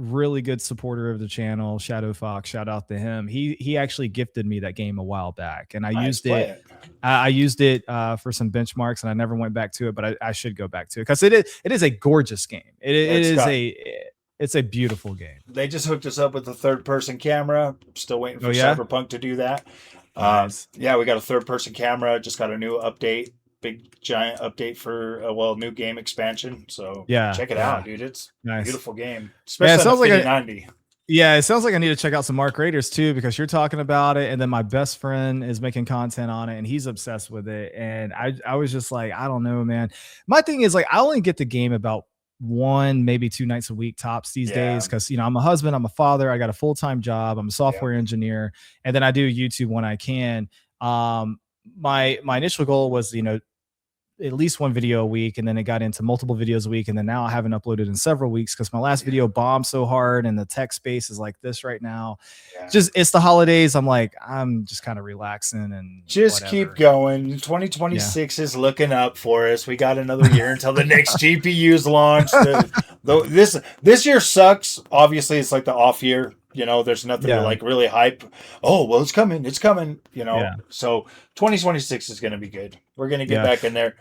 good supporter of the channel, Shadow Fox. Shout out to him. He actually gifted me that game a while back, and I used it. I used it for some benchmarks, and I never went back to it, but I should go back to it because it is a gorgeous game. It's a beautiful game. They just hooked us up with a third-person camera. Still waiting for Cyberpunk to do that. Nice. We got a third-person camera. Just got a new update. Big giant update for new game expansion. So check it out, dude. It's a beautiful game. Especially it sounds like 5090. It sounds like I need to check out some Arc Raiders too, because you're talking about it, and then my best friend is making content on it, and he's obsessed with it. And I was just like, I don't know, man. My thing is like, I only get the game about 1, maybe 2 nights a week tops these days. Cause I'm a husband, I'm a father, I got a full-time job, I'm a software engineer, and then I do YouTube when I can. My initial goal was, at least 1 video a week, and then it got into multiple videos a week, and then now I haven't uploaded in several weeks because my last video bombed so hard, and the tech space is like this right now. It's the holidays. I'm just kind of relaxing and just keep going. 2026 is looking up for us. We got another year until the next GPU's launched. This year sucks. Obviously, it's like the off year. There's nothing to like really hype. Oh, well, it's coming. So 2026 is going to be good. We're going to get back in there.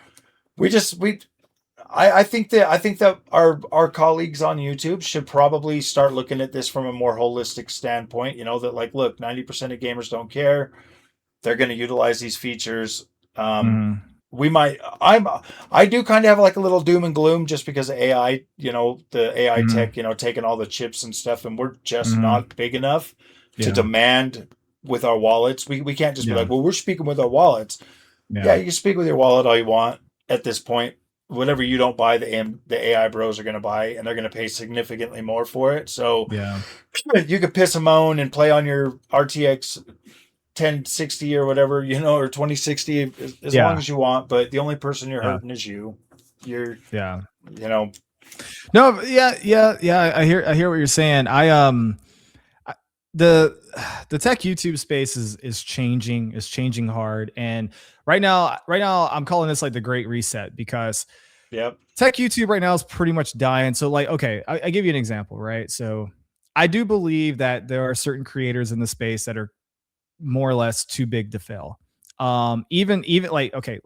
I think that our colleagues on YouTube should probably start looking at this from a more holistic standpoint. That like, look, 90% of gamers don't care. They're going to utilize these features. We might. I do kind of have like a little doom and gloom just because of AI. The AI tech. Taking all the chips and stuff, and we're just not big enough to demand with our wallets. We can't just be like, well, we're speaking with our wallets. Yeah, you can speak with your wallet all you want at this point. Whatever you don't buy, the AI bros are going to buy, and they're going to pay significantly more for it. So you could piss and moan and play on your RTX 1060 or whatever, or 2060 as long as you want. But the only person you're hurting is you. No, I hear what you're saying. The tech YouTube space is changing hard, and right now I'm calling this like the Great Reset, because tech YouTube right now is pretty much dying. So like, okay, I give you an example, right? So I do believe that there are certain creators in the space that are more or less too big to fail. Even like, okay,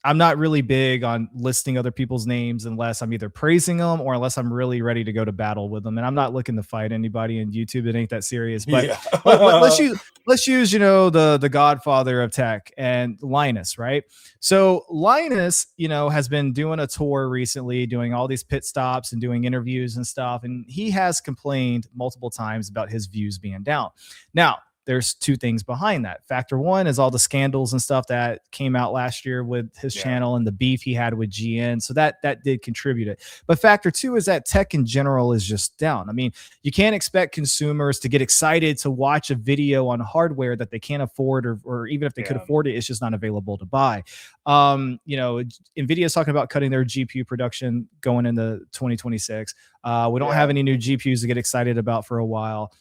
I'm not really big on listing other people's names unless I'm either praising them or unless I'm really ready to go to battle with them. And I'm not looking to fight anybody in YouTube. It ain't that serious. But let's use the godfather of tech, and Linus, right? So Linus, has been doing a tour recently, doing all these pit stops and doing interviews and stuff. And he has complained multiple times about his views being down. Now, there's 2 things behind that. Factor 1 is all the scandals and stuff that came out last year with his channel and the beef he had with GN. So that did contribute it. But factor 2 is that tech in general is just down. I mean, you can't expect consumers to get excited to watch a video on hardware that they can't afford, or even if they could afford it, it's just not available to buy. NVIDIA is talking about cutting their GPU production going into 2026. We don't have any new GPUs to get excited about for a while.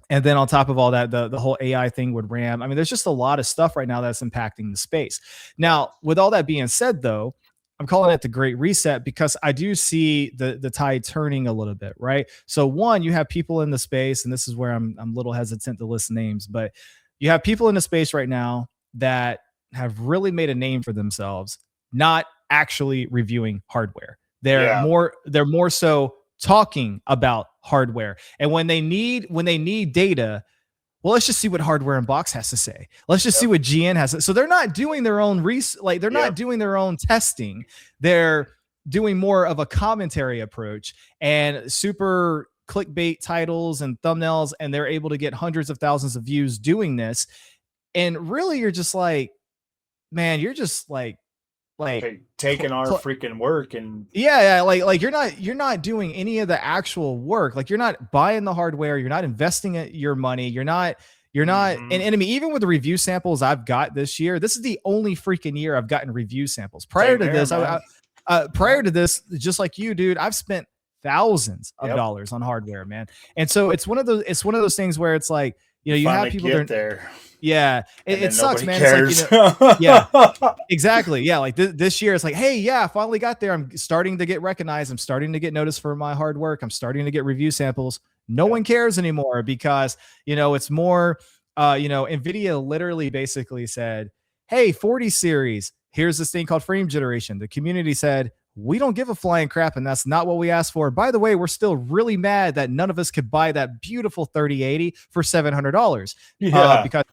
And then on top of all that, the whole AI thing with RAM. I mean, there's just a lot of stuff right now that's impacting the space. Now, with all that being said, though, I'm calling it the Great Reset because I do see the tide turning a little bit, right? So one, you have people in the space, and this is where I'm a little hesitant to list names, but you have people in the space right now that have really made a name for themselves, not actually reviewing hardware. They're more so talking about hardware. And when they need data, well, let's just see what Hardware Unbox has to say. Let's just see what GN has to say. So they're not doing their own they're not doing their own testing. They're doing more of a commentary approach and super clickbait titles and thumbnails, and they're able to get hundreds of thousands of views doing this. And really, you're just like, man, you're just like taking our freaking work and like you're not doing any of the actual work. Like, you're not buying the hardware, you're not investing your money, you're not and I mean, even with the review samples I've got this year, this is the only freaking year I've gotten review samples. Prior to this, just like you, dude, I've spent thousands of dollars on hardware, man. And so it's one of those things where it's like, you have people there. Yeah, it sucks, man. It's like, exactly. Yeah, like this year, it's like, hey, I finally got there. I'm starting to get recognized. I'm starting to get noticed for my hard work. I'm starting to get review samples. No one cares anymore because it's more. NVIDIA literally basically said, hey, 40 series, here's this thing called frame generation. The community said, we don't give a flying crap, and that's not what we asked for. By the way, we're still really mad that none of us could buy that beautiful 3080 for $700 because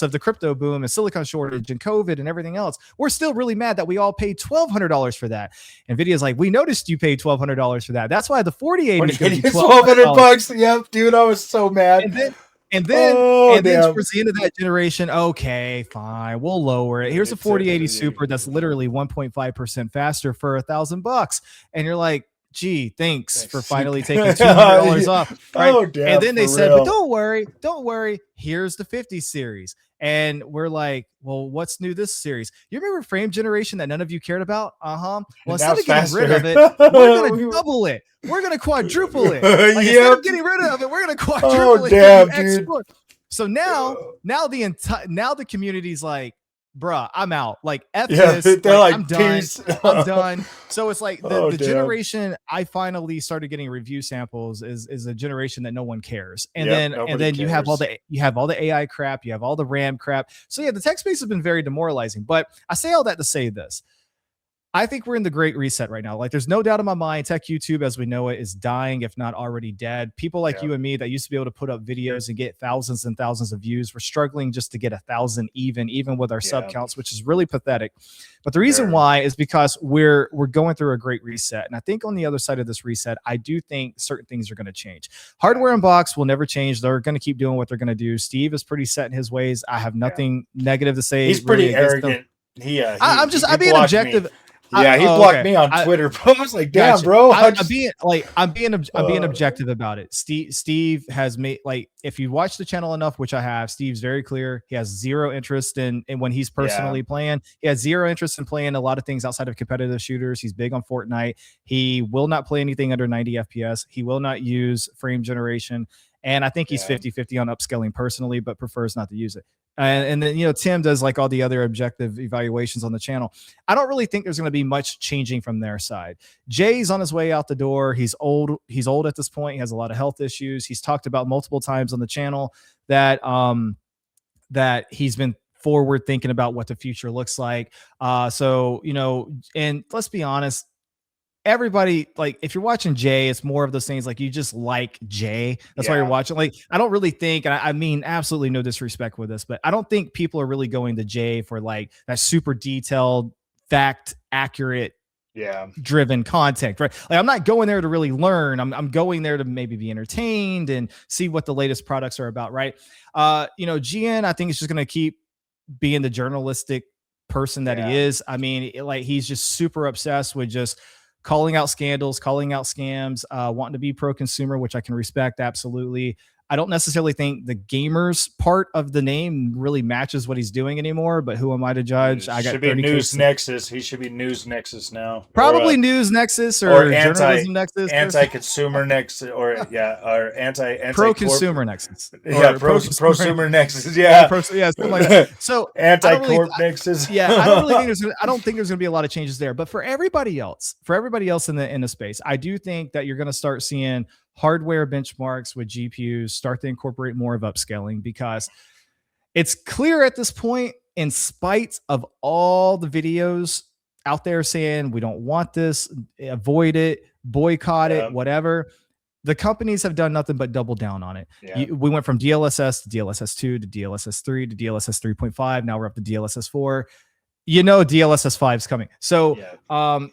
of the crypto boom and silicon shortage and COVID and everything else. We're still really mad that we all paid $1,200 for that. NVIDIA's like, we noticed you paid $1,200 for that. That's why the 4080 is going to be $1,200. Yep, dude, I was so mad. And then damn. towards the end of that generation, okay, fine, we'll lower it. Here's a 4080 Super that's literally 1.5% faster for $1,000. And you're like, gee, thanks for finally taking $200 off. Right. Oh, damn. And then they for said, real. but don't worry, here's the 50 series. And we're like, well, what's new this series? You remember frame generation that none of you cared about? Well, Now instead of it's getting rid faster. of it, we're going to double it. We're going to quadruple it. Like, instead Yep. of getting rid of it, we're going to quadruple it. damn, Give you dude. extra. So now the community's like, bruh, I'm out. Like, F this. They're like, I'm done. peace. I'm done. So it's like the damn. generation I finally started getting review samples is a generation that no one cares. And Yep, then nobody you have all cares. the AI crap, you have all the RAM crap. So yeah, the tech space has been very demoralizing. But I say all that to say this. I think we're in the great reset right now. Like, there's no doubt in my mind, tech YouTube as we know it is dying, if not already dead. People like you and me that used to be able to put up videos and get thousands and thousands of views, we're struggling just to get 1,000 even with our sub counts, which is really pathetic. But the reason why is because we're going through a great reset. And I think on the other side of this reset, I do think certain things are going to change. Hardware and box will never change. They're going to keep doing what they're going to do. Steve is pretty set in his ways. I have nothing negative to say. He's pretty arrogant. I'm being objective. Me. Yeah, he blocked me on Twitter, bro. I was like, damn, bro. I'm being objective about it. Steve has made, like, if you watch the channel enough, which I have, Steve's very clear. He has zero interest in when he's personally playing. He has zero interest in playing a lot of things outside of competitive shooters. He's big on Fortnite. He will not play anything under 90 FPS. He will not use frame generation. And I think he's 50-50 on upscaling personally, but prefers not to use it. And then, Tim does like all the other objective evaluations on the channel. I don't really think there's going to be much changing from their side. Jay's on his way out the door. He's old. He's old at this point. He has a lot of health issues. He's talked about multiple times on the channel that that he's been forward thinking about what the future looks like. So, and let's be honest, everybody, like, if you're watching Jay, it's more of those things like you just like Jay. That's why you're watching. Like, I don't really think, and I mean absolutely no disrespect with this, but I don't think people are really going to Jay for like that super detailed, fact accurate, driven content, right? Like, I'm not going there to really learn. I'm going there to maybe be entertained and see what the latest products are about, right? GN, I think it's just going to keep being the journalistic person that he is. I mean, he's just super obsessed with just calling out scandals, calling out scams, wanting to be pro-consumer, which I can respect, absolutely. I don't necessarily think the gamers part of the name really matches what he's doing anymore, but who am I to judge? I got should be News Nexus. He should be News Nexus now. Probably News Nexus or Journalism Nexus. Anti-consumer Nexus or anti pro-consumer Nexus. Prosumer Nexus. Yeah. Something like that. So anti-corp Nexus. I don't really think I don't think there's going to be a lot of changes there, but for everybody else in the space, I do think that you're going to start seeing hardware benchmarks with GPUs start to incorporate more of upscaling, because it's clear at this point, in spite of all the videos out there saying we don't want this, avoid it, boycott it, whatever, the companies have done nothing but double down on it. We went from DLSS to DLSS 2 to DLSS 3 to DLSS 3.5. Now we're up to DLSS 4. DLSS 5 is coming. So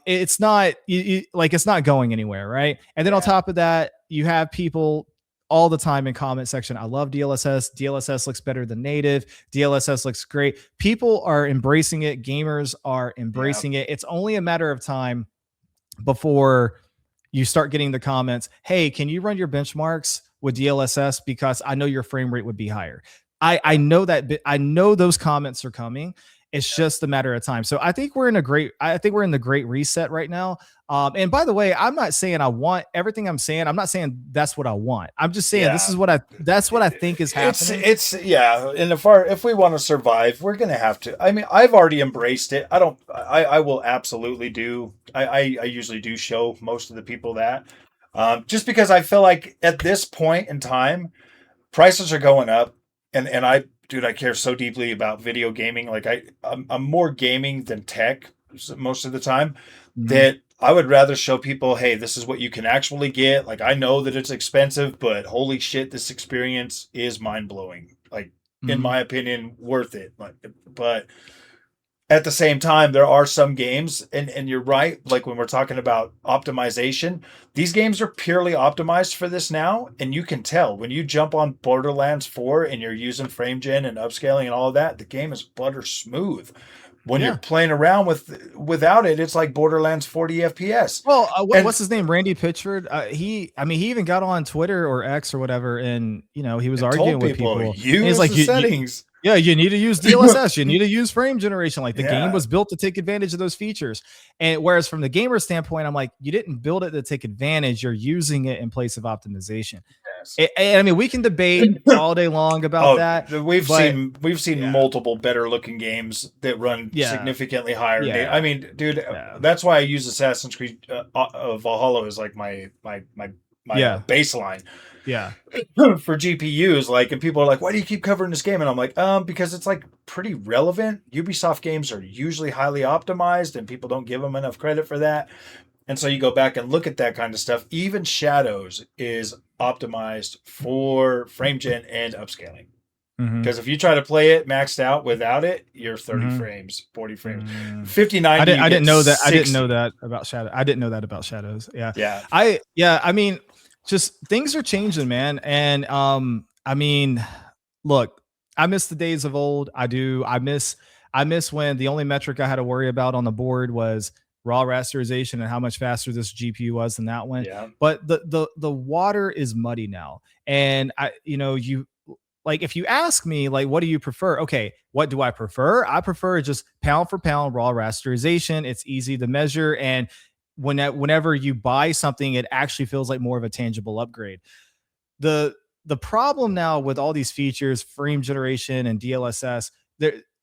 it's not it's not going anywhere, right? And then on top of that, you have people all the time in comment section, I love DLSS. DLSS looks better than native. DLSS looks great. People are embracing it. Gamers are embracing it. It's only a matter of time before you start getting the comments, hey, can you run your benchmarks with DLSS? Because I know your frame rate would be higher. I know that. I know those comments are coming. It's just a matter of time. So I think we're in the great reset right now. And by the way, I'm not saying I want everything I'm saying. I'm not saying that's what I want. I'm just saying that's what I think is happening. And if we want to survive, we're going to have to. I mean, I've already embraced it. I will absolutely do. I usually do show most of the people that, just because I feel like at this point in time, prices are going up, and I care so deeply about video gaming. Like I'm more gaming than tech most of the time. That I would rather show people, hey, this is what you can actually get. Like, I know that it's expensive, but holy shit, this experience is mind blowing. Like, in my opinion, worth it. But at the same time, there are some games, and you're right, like when we're talking about optimization, these games are purely optimized for this now, and you can tell when you jump on Borderlands 4 and you're using frame gen and upscaling and all of that, the game is butter smooth. When you're playing around without it, it's like Borderlands 40 FPS. Well, what's his name? Randy Pitchford. He even got on Twitter or X or whatever, and he was arguing with people. Use like the settings. You need to use DLSS. You need to use frame generation. Like the game was built to take advantage of those features. And whereas from the gamer standpoint, I'm like, you didn't build it to take advantage. You're using it in place of optimization. Yes. I mean, we can debate all day long about that. We've seen multiple better looking games that run significantly higher. Yeah. I mean, dude, that's why I use Assassin's Creed Valhalla as like my baseline. Yeah. For GPUs, like, and people are like, why do you keep covering this game? And I'm like, because it's like pretty relevant. Ubisoft games are usually highly optimized and people don't give them enough credit for that. And so you go back and look at that kind of stuff. Even Shadows is optimized for frame gen and upscaling. Because if you try to play it maxed out without it, you're 30 frames, 40 frames, 59. I didn't know that. 60. I didn't know that about Shadow. I didn't know that about Shadows. Yeah. I mean, just things are changing, man. And I mean, look, I miss the days of old. I do. I miss when the only metric I had to worry about on the board was raw rasterization and how much faster this GPU was than that one. Yeah. But the water is muddy now. And if you ask me, like, what do you prefer? Okay, what do I prefer? I prefer just pound for pound raw rasterization. It's easy to measure, and whenever you buy something, it actually feels like more of a tangible upgrade. The problem now with all these features, frame generation and DLSS,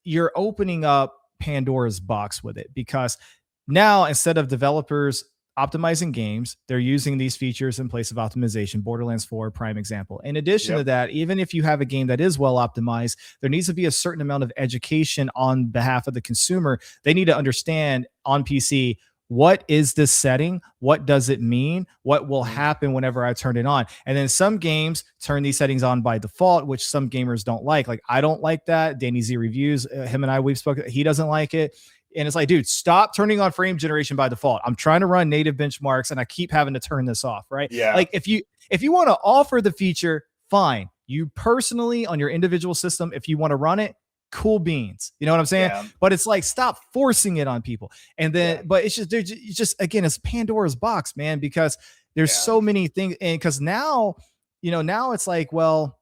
you're opening up Pandora's box with it, because now instead of developers optimizing games, they're using these features in place of optimization. Borderlands 4, prime example. In addition to that, even if you have a game that is well optimized, there needs to be a certain amount of education on behalf of the consumer. They need to understand on PC, what is this setting? What does it mean? What will happen whenever I turn it on? And then some games turn these settings on by default, which some gamers don't like. Like, I don't like that. Danny Z Reviews, him and I, we've spoken. He doesn't like it. And it's like, dude, stop turning on frame generation by default. I'm trying to run native benchmarks and I keep having to turn this off, right? Yeah. Like, if you want to offer the feature, fine. You personally on your individual system, if you want to run it, cool beans. You know what I'm saying? Yeah. But it's like, stop forcing it on people. And then, but it's just again, it's Pandora's box, man, because there's so many things. And because now it's like, well,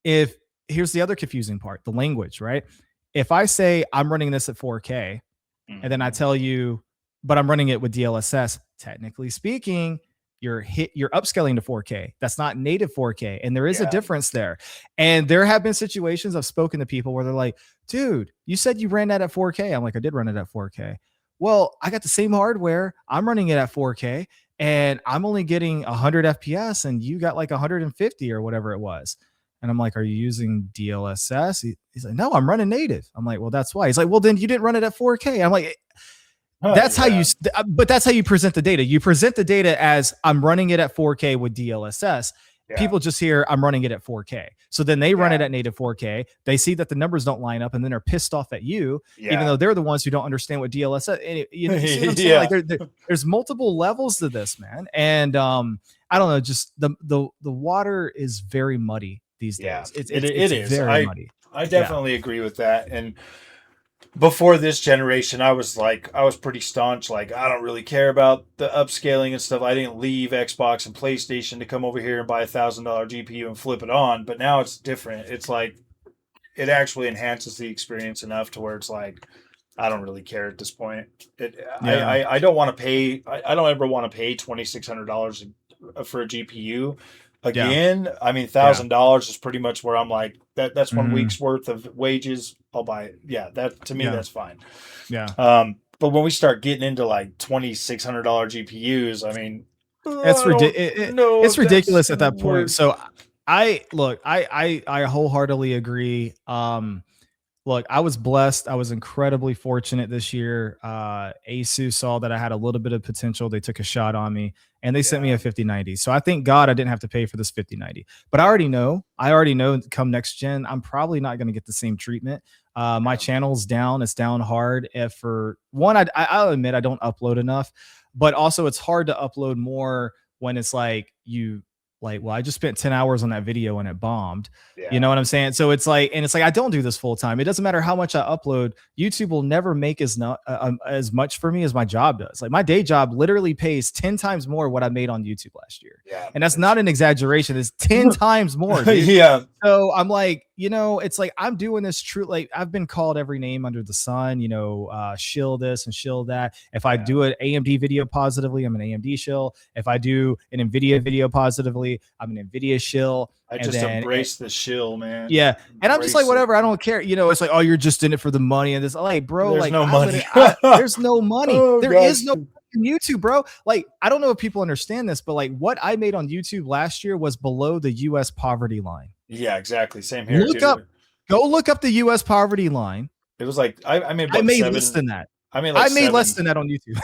here's the other confusing part, the language, right? If I say I'm running this at 4K and then I tell you, but I'm running it with DLSS, technically speaking, you're upscaling to 4K. That's not native 4K. And there is a difference there. And there have been situations I've spoken to people where they're like, dude, you said you ran that at 4K. I'm like, I did run it at 4K. Well, I got the same hardware. I'm running it at 4K and I'm only getting 100 FPS and you got like 150 or whatever it was. And I'm like, are you using DLSS? He's like, no, I'm running native. I'm like, well, that's why. He's like, well, then you didn't run it at 4K. I'm like, that's how you present the data. You present the data as I'm running it at 4K with DLSS. Yeah. People just hear I'm running it at 4K. So then they run it at native 4K. They see that the numbers don't line up and then they're pissed off at you, even though they're the ones who don't understand what DLSS is. You see what I'm saying? Like there's multiple levels to this, man. And I don't know, just the water is very muddy these days. It is very muddy. I definitely agree with that. And before this generation, I was pretty staunch. Like, I don't really care about the upscaling and stuff. I didn't leave Xbox and PlayStation to come over here and buy $1,000 GPU and flip it on. But now it's different. It's like, it actually enhances the experience enough to where it's like, I don't really care at this point. I don't want to pay. I don't ever want to pay $2,600 for a GPU. Again, I mean, $1,000 is pretty much where I'm like, that's 1 week's worth of wages. I'll buy it. Yeah, that to me, that's fine. Yeah. But when we start getting into like $2,600 GPUs, I mean, it's ridiculous at that point. So I wholeheartedly agree. Look, I was blessed. I was incredibly fortunate this year. ASUS saw that I had a little bit of potential. They took a shot on me and they sent me a 5090. So I thank God I didn't have to pay for this 5090. But I already know come next gen, I'm probably not going to get the same treatment. My channel's down. It's down hard. If for one, I'll admit I don't upload enough, but also it's hard to upload more when it's like well, I just spent 10 hours on that video and it bombed. Yeah. You know what I'm saying? So it's like, I don't do this full time. It doesn't matter how much I upload. YouTube will never make as much for me as my job does. Like my day job literally pays 10 times more what I made on YouTube last year. Yeah. And that's not an exaggeration. It's 10 times more. Dude. Yeah. So I'm like, it's like I'm doing this true. Like I've been called every name under the sun, shill this and shill that. If I do an AMD video positively, I'm an AMD shill. If I do an NVIDIA video positively, I'm an NVIDIA shill. I just embrace the shill, man. Yeah. And I'm just like, whatever. I don't care. It's like, oh, you're just in it for the money. And this, like, bro, there's like, no money. There's no money. Oh, there is no YouTube, bro. Like, I don't know if people understand this, but like what I made on YouTube last year was below the US poverty line. Yeah, exactly. Same here. Go look up the US poverty line. It was like, I made less than that. I made less than that on YouTube.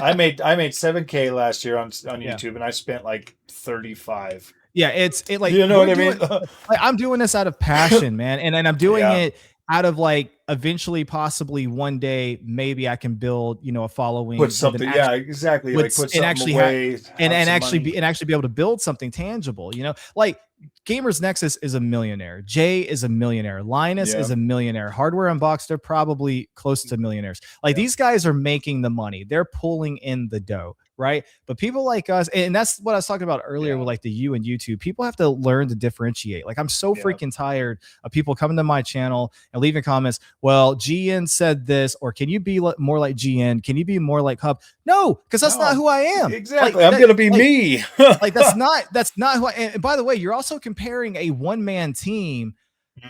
I made $7K last year on YouTube, and I spent like 35. Yeah, it's like, you know what I mean? Like, I'm doing this out of passion, man, and I'm doing it out of like eventually, possibly one day, maybe I can build, a following. Put something, exactly. Like put something away, and actually be able to build something tangible. Like Gamers Nexus is a millionaire. Jay is a millionaire. Linus is a millionaire. Hardware Unboxed, they're probably close to millionaires. Like these guys are making the money. They're pulling in the dough, right? But people like us, and that's what I was talking about earlier with like the U and YouTube. People have to learn to differentiate. Like I'm so freaking tired of people coming to my channel and leaving comments. Well, GN said this, or can you be more like GN? Can you be more like Hub? No, because that's not who I am. Exactly. Like, I'm gonna be me. Like that's not who I am. And by the way, you're also comparing a one-man team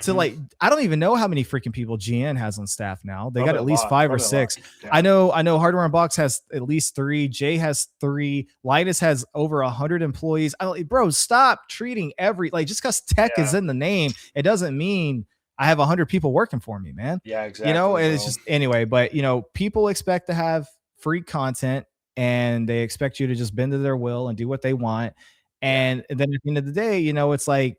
to like, I don't even know how many freaking people GN has on staff now. They got at least 5 or 6. I know Hardware Unboxed has at least 3. Jay has 3. Linus has over 100 employees. Bro, stop treating just because tech is in the name, it doesn't mean I have 100 people working for me, man. Yeah, exactly. And it's just anyway, but people expect to have free content and they expect you to just bend to their will and do what they want. And then at the end of the day, it's like,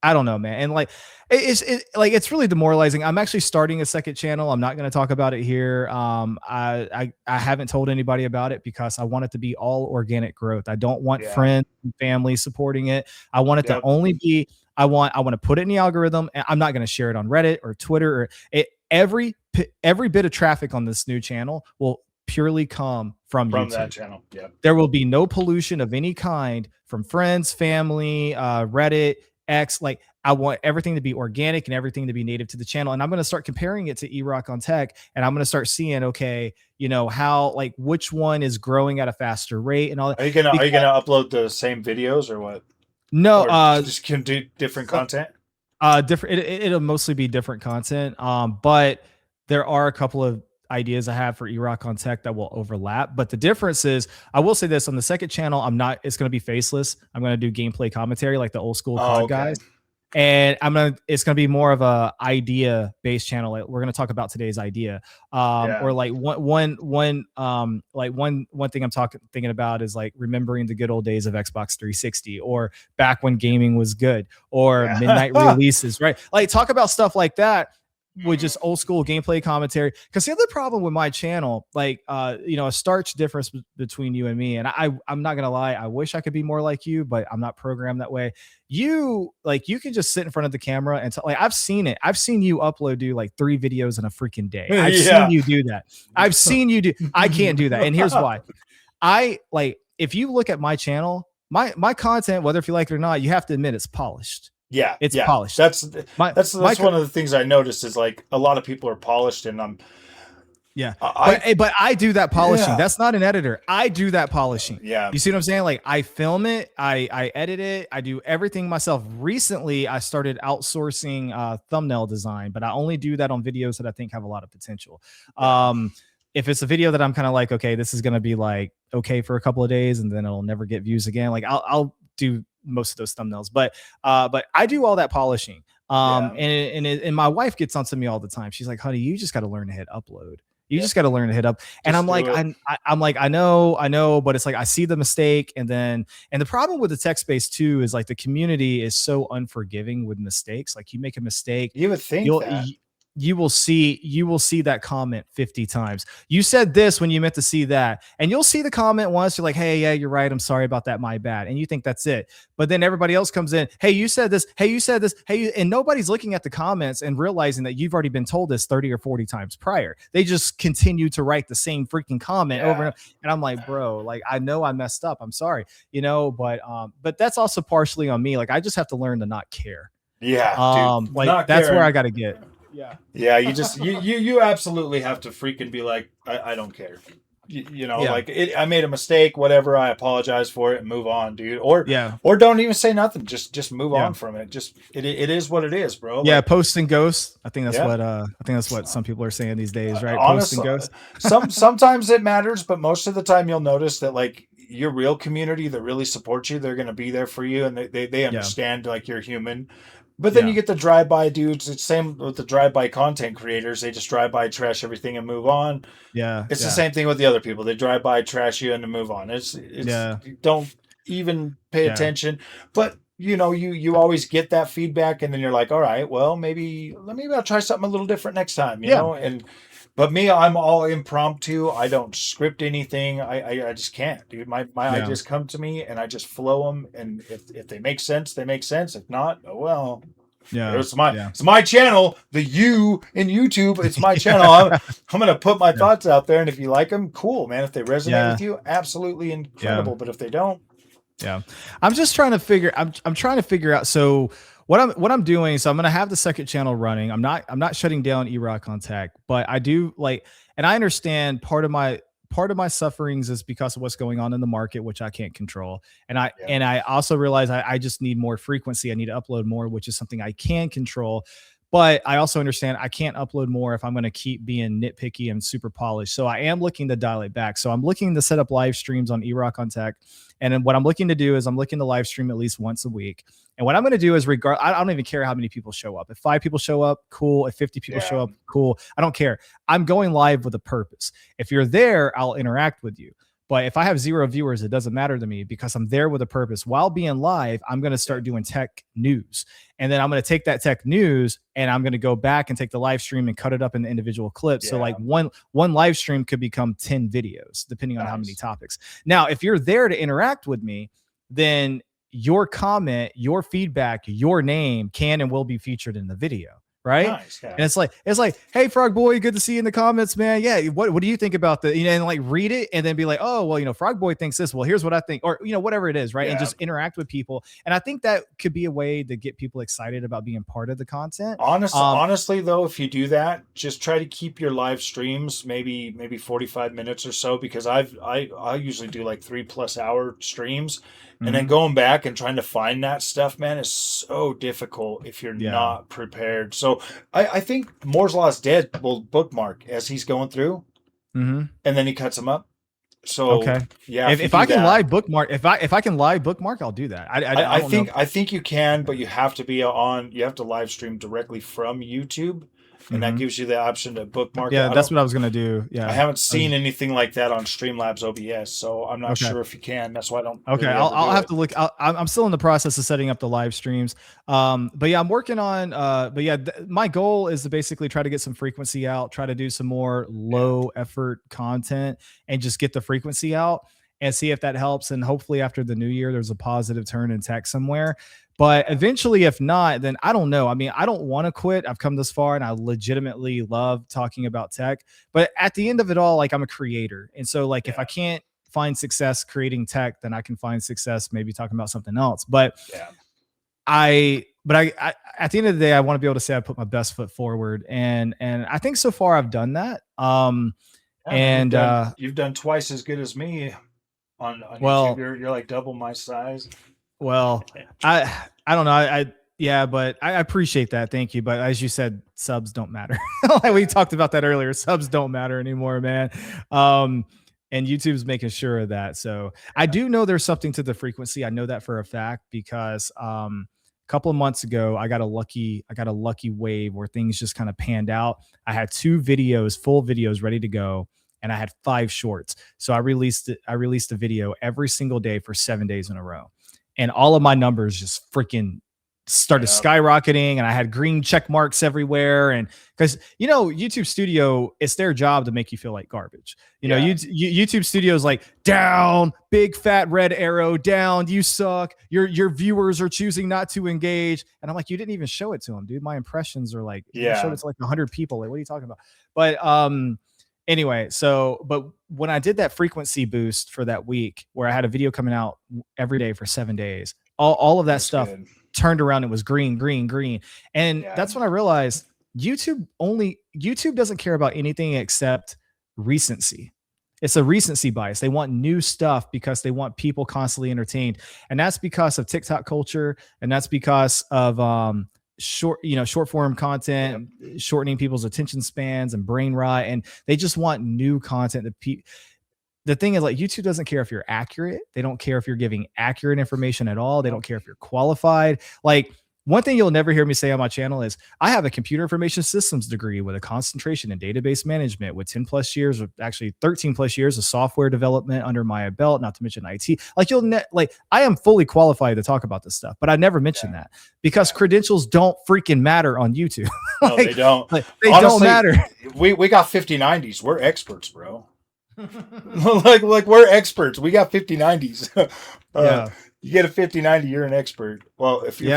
I don't know, man. And like, it's really demoralizing. I'm actually starting a second channel. I'm not going to talk about it here. I haven't told anybody about it because I want it to be all organic growth. I don't want friends and family supporting it. I want it to only be, I want to put it in the algorithm, and I'm not going to share it on Reddit or Twitter or every bit of traffic on this new channel will purely come from YouTube. That channel. Yeah. There will be no pollution of any kind from friends, family, Reddit, X. Like I want everything to be organic and everything to be native to the channel. And I'm going to start comparing it to ErockOnTech, and I'm going to start seeing, okay, how, like, which one is growing at a faster rate and all that. Are you gonna upload the same videos or what? No, or just can do different content. Different. It'll mostly be different content. But there are a couple of ideas I have for ErockOnTech that will overlap. But the difference is, I will say this, on the second channel, it's going to be faceless. I'm going to do gameplay commentary like the old school COD guys. And it's going to be more of a idea based channel. Like we're going to talk about today's idea. Or like one thing I'm thinking about is like remembering the good old days of Xbox 360, or back when gaming was good, or midnight releases, right? Like talk about stuff like that with just old school gameplay commentary. Because the other problem with my channel, like a stark difference between you and me, and I'm not gonna lie, I wish I could be more like you, but I'm not programmed that way. You can just sit in front of the camera and I've seen it. I've seen you do like 3 videos in a freaking day. I've seen you do that. I've seen you do. I can't do that, and here's why. If you look at my channel, my content, whether if you like it or not, you have to admit it's polished. Yeah, it's polished. That's one of the things I noticed is like a lot of people are polished, and I'm but I do that polishing. Yeah. That's not an editor. I do that polishing. Yeah, you see what I'm saying? Like I film it, I edit it, I do everything myself. Recently, I started outsourcing thumbnail design, but I only do that on videos that I think have a lot of potential. If it's a video that I'm kind of like, okay, this is gonna be like okay for a couple of days, and then it'll never get views again, like I'll do most of those thumbnails, but I do all that polishing. And my wife gets on to me all the time. She's like, honey, you just got to learn to hit upload. You just got to learn to hit up. And I'm like, I'm like, I know, but it's like, I see the mistake. And the problem with the tech space too, is like the community is so unforgiving with mistakes. Like you make a mistake. You would think that. you will see that comment 50 times. You said this when you meant to see that, and you'll see the comment once. You're like, hey, yeah, you're right, I'm sorry about that, my bad. And you think that's it. But then everybody else comes in, hey, you said this, hey, you said this, hey, and nobody's looking at the comments and realizing that you've already been told this 30 or 40 times prior. They just continue to write the same freaking comment over and I'm like, bro, like, I know I messed up, I'm sorry, but that's also partially on me. Like, I just have to learn to not care. Dude, Like, not that's caring. where I got to get. Yeah, you just you absolutely have to freaking be like, I don't care. Like I made a mistake, whatever, I apologize for it and move on, dude. Or don't even say nothing. Just move on from it. Just it is what it is, bro. Yeah, like, post and ghost. I think that's what some people are saying these days, right? Honestly, post and ghost. Sometimes it matters, but most of the time you'll notice that, like, your real community that really supports you, they're going to be there for you, and they understand like you're human. But then you get the drive-by dudes. It's the same with the drive-by content creators. They just drive-by, trash everything, and move on. It's the same thing with the other people. They drive-by, trash you, and move on. It's don't even pay attention. But you always get that feedback, and then you're like, all right, well, maybe I'll try something a little different next time. You know, but me, I'm all impromptu. I don't script anything. I just can't, dude. My ideas come to me, and I just flow them. And if they make sense, they make sense. If not, oh well. Yeah, it's my channel. The U in YouTube, it's my channel. I'm gonna put my thoughts out there, and if you like them, cool, man. If they resonate with you, absolutely incredible. But if they don't, I'm just trying to figure. I'm trying to figure out. So what I'm doing, so I'm going to have the second channel running. I'm not shutting down ErockOnTech, but I do like, and I understand part of my sufferings is because of what's going on in the market, which I can't control. And I also realize I just need more frequency. I need to upload more, which is something I can control. But I also understand I can't upload more if I'm going to keep being nitpicky and super polished. So I am looking to dial it back. So I'm looking to set up live streams on ErockOnTech. And then what I'm looking to do is I'm looking to live stream at least once a week. And what I'm going to do is I don't even care how many people show up. If 5 people show up, cool. If 50 people show up, cool. I don't care. I'm going live with a purpose. If you're there, I'll interact with you. But if I have 0 viewers, it doesn't matter to me because I'm there with a purpose. While being live, I'm going to start doing tech news. And then I'm going to take that tech news and I'm going to go back and take the live stream and cut it up into individual clips. So like one live stream could become 10 videos, depending on how many topics. Now, if you're there to interact with me, then your comment, your feedback, your name can and will be featured in the video. Right. Nice, and it's like, hey, Frog Boy, good to see you in the comments, man. Yeah. What do you think about the, and like read it and then be like, oh, well, Frog Boy thinks this. Well, here's what I think, or, whatever it is. Right. And just interact with people. And I think that could be a way to get people excited about being part of the content. Honestly, though, if you do that, just try to keep your live streams maybe 45 minutes or so, because I usually do like 3+ hour streams. And then going back and trying to find that stuff, man, is so difficult if you're not prepared. So I think Moore's Law's Dead will bookmark as he's going through, and then he cuts them up. So if I can live bookmark, if I can live bookmark, I'll do that. I think you can, but you have to be you have to live stream directly from YouTube. And that gives you the option to bookmark. Yeah, that's what I was going to do. Yeah. I haven't seen anything like that on Streamlabs OBS, so I'm not sure if you can. That's why I don't. Okay, really I'll have to look. I'm still in the process of setting up the live streams. But yeah, I'm working on, my goal is to basically try to get some frequency out, try to do some more low effort content and just get the frequency out and see if that helps. And hopefully after the new year, there's a positive turn in tech somewhere. But eventually, if not, then I don't know. I mean, I don't want to quit. I've come this far and I legitimately love talking about tech. But at the end of it all, like, I'm a creator. And so like, if I can't find success creating tech, then I can find success maybe talking about something else. But I at the end of the day, I want to be able to say I put my best foot forward. And I think so far I've done that. You've done twice as good as me on YouTube. You're like double my size. Well, I don't know. But I appreciate that. Thank you. But as you said, subs don't matter. Like we talked about that earlier. Subs don't matter anymore, man. And YouTube's making sure of that. So I do know there's something to the frequency. I know that for a fact because a couple of months ago, I got a lucky wave where things just kind of panned out. I had 2 videos, full videos ready to go. And I had 5 shorts. So I released a video every single day for 7 days in a row. And all of my numbers just freaking started skyrocketing, and I had green check marks everywhere. And because YouTube Studio, it's their job to make you feel like garbage. YouTube Studio is like, down, big fat red arrow, down, you suck, your viewers are choosing not to engage. And I'm like, you didn't even show it to them, dude. My impressions are like, you showed it to like 100 people. Like, what are you talking about? But anyway, but when I did that frequency boost for that week, where I had a video coming out every day for 7 days, all of that stuff turned around. It was green. And that's when I realized YouTube doesn't care about anything except recency. It's a recency bias. They want new stuff because they want people constantly entertained. And that's because of TikTok culture. And that's because of short form content, shortening people's attention spans and brain rot. And they just want new content. The thing is, like, YouTube doesn't care if you're accurate. They don't care if you're giving accurate information at all. They don't care if you're qualified. Like, one thing you'll never hear me say on my channel is I have a computer information systems degree with a concentration in database management with 10 plus years, or actually 13 plus years of software development under my belt, not to mention IT. Like, I am fully qualified to talk about this stuff, but I never mention that because credentials don't freaking matter on YouTube. No, they don't. They don't matter. We got 5090s. We're experts, bro. like we're experts. We got 5090s. You get a 5090, you're an expert. Well, if you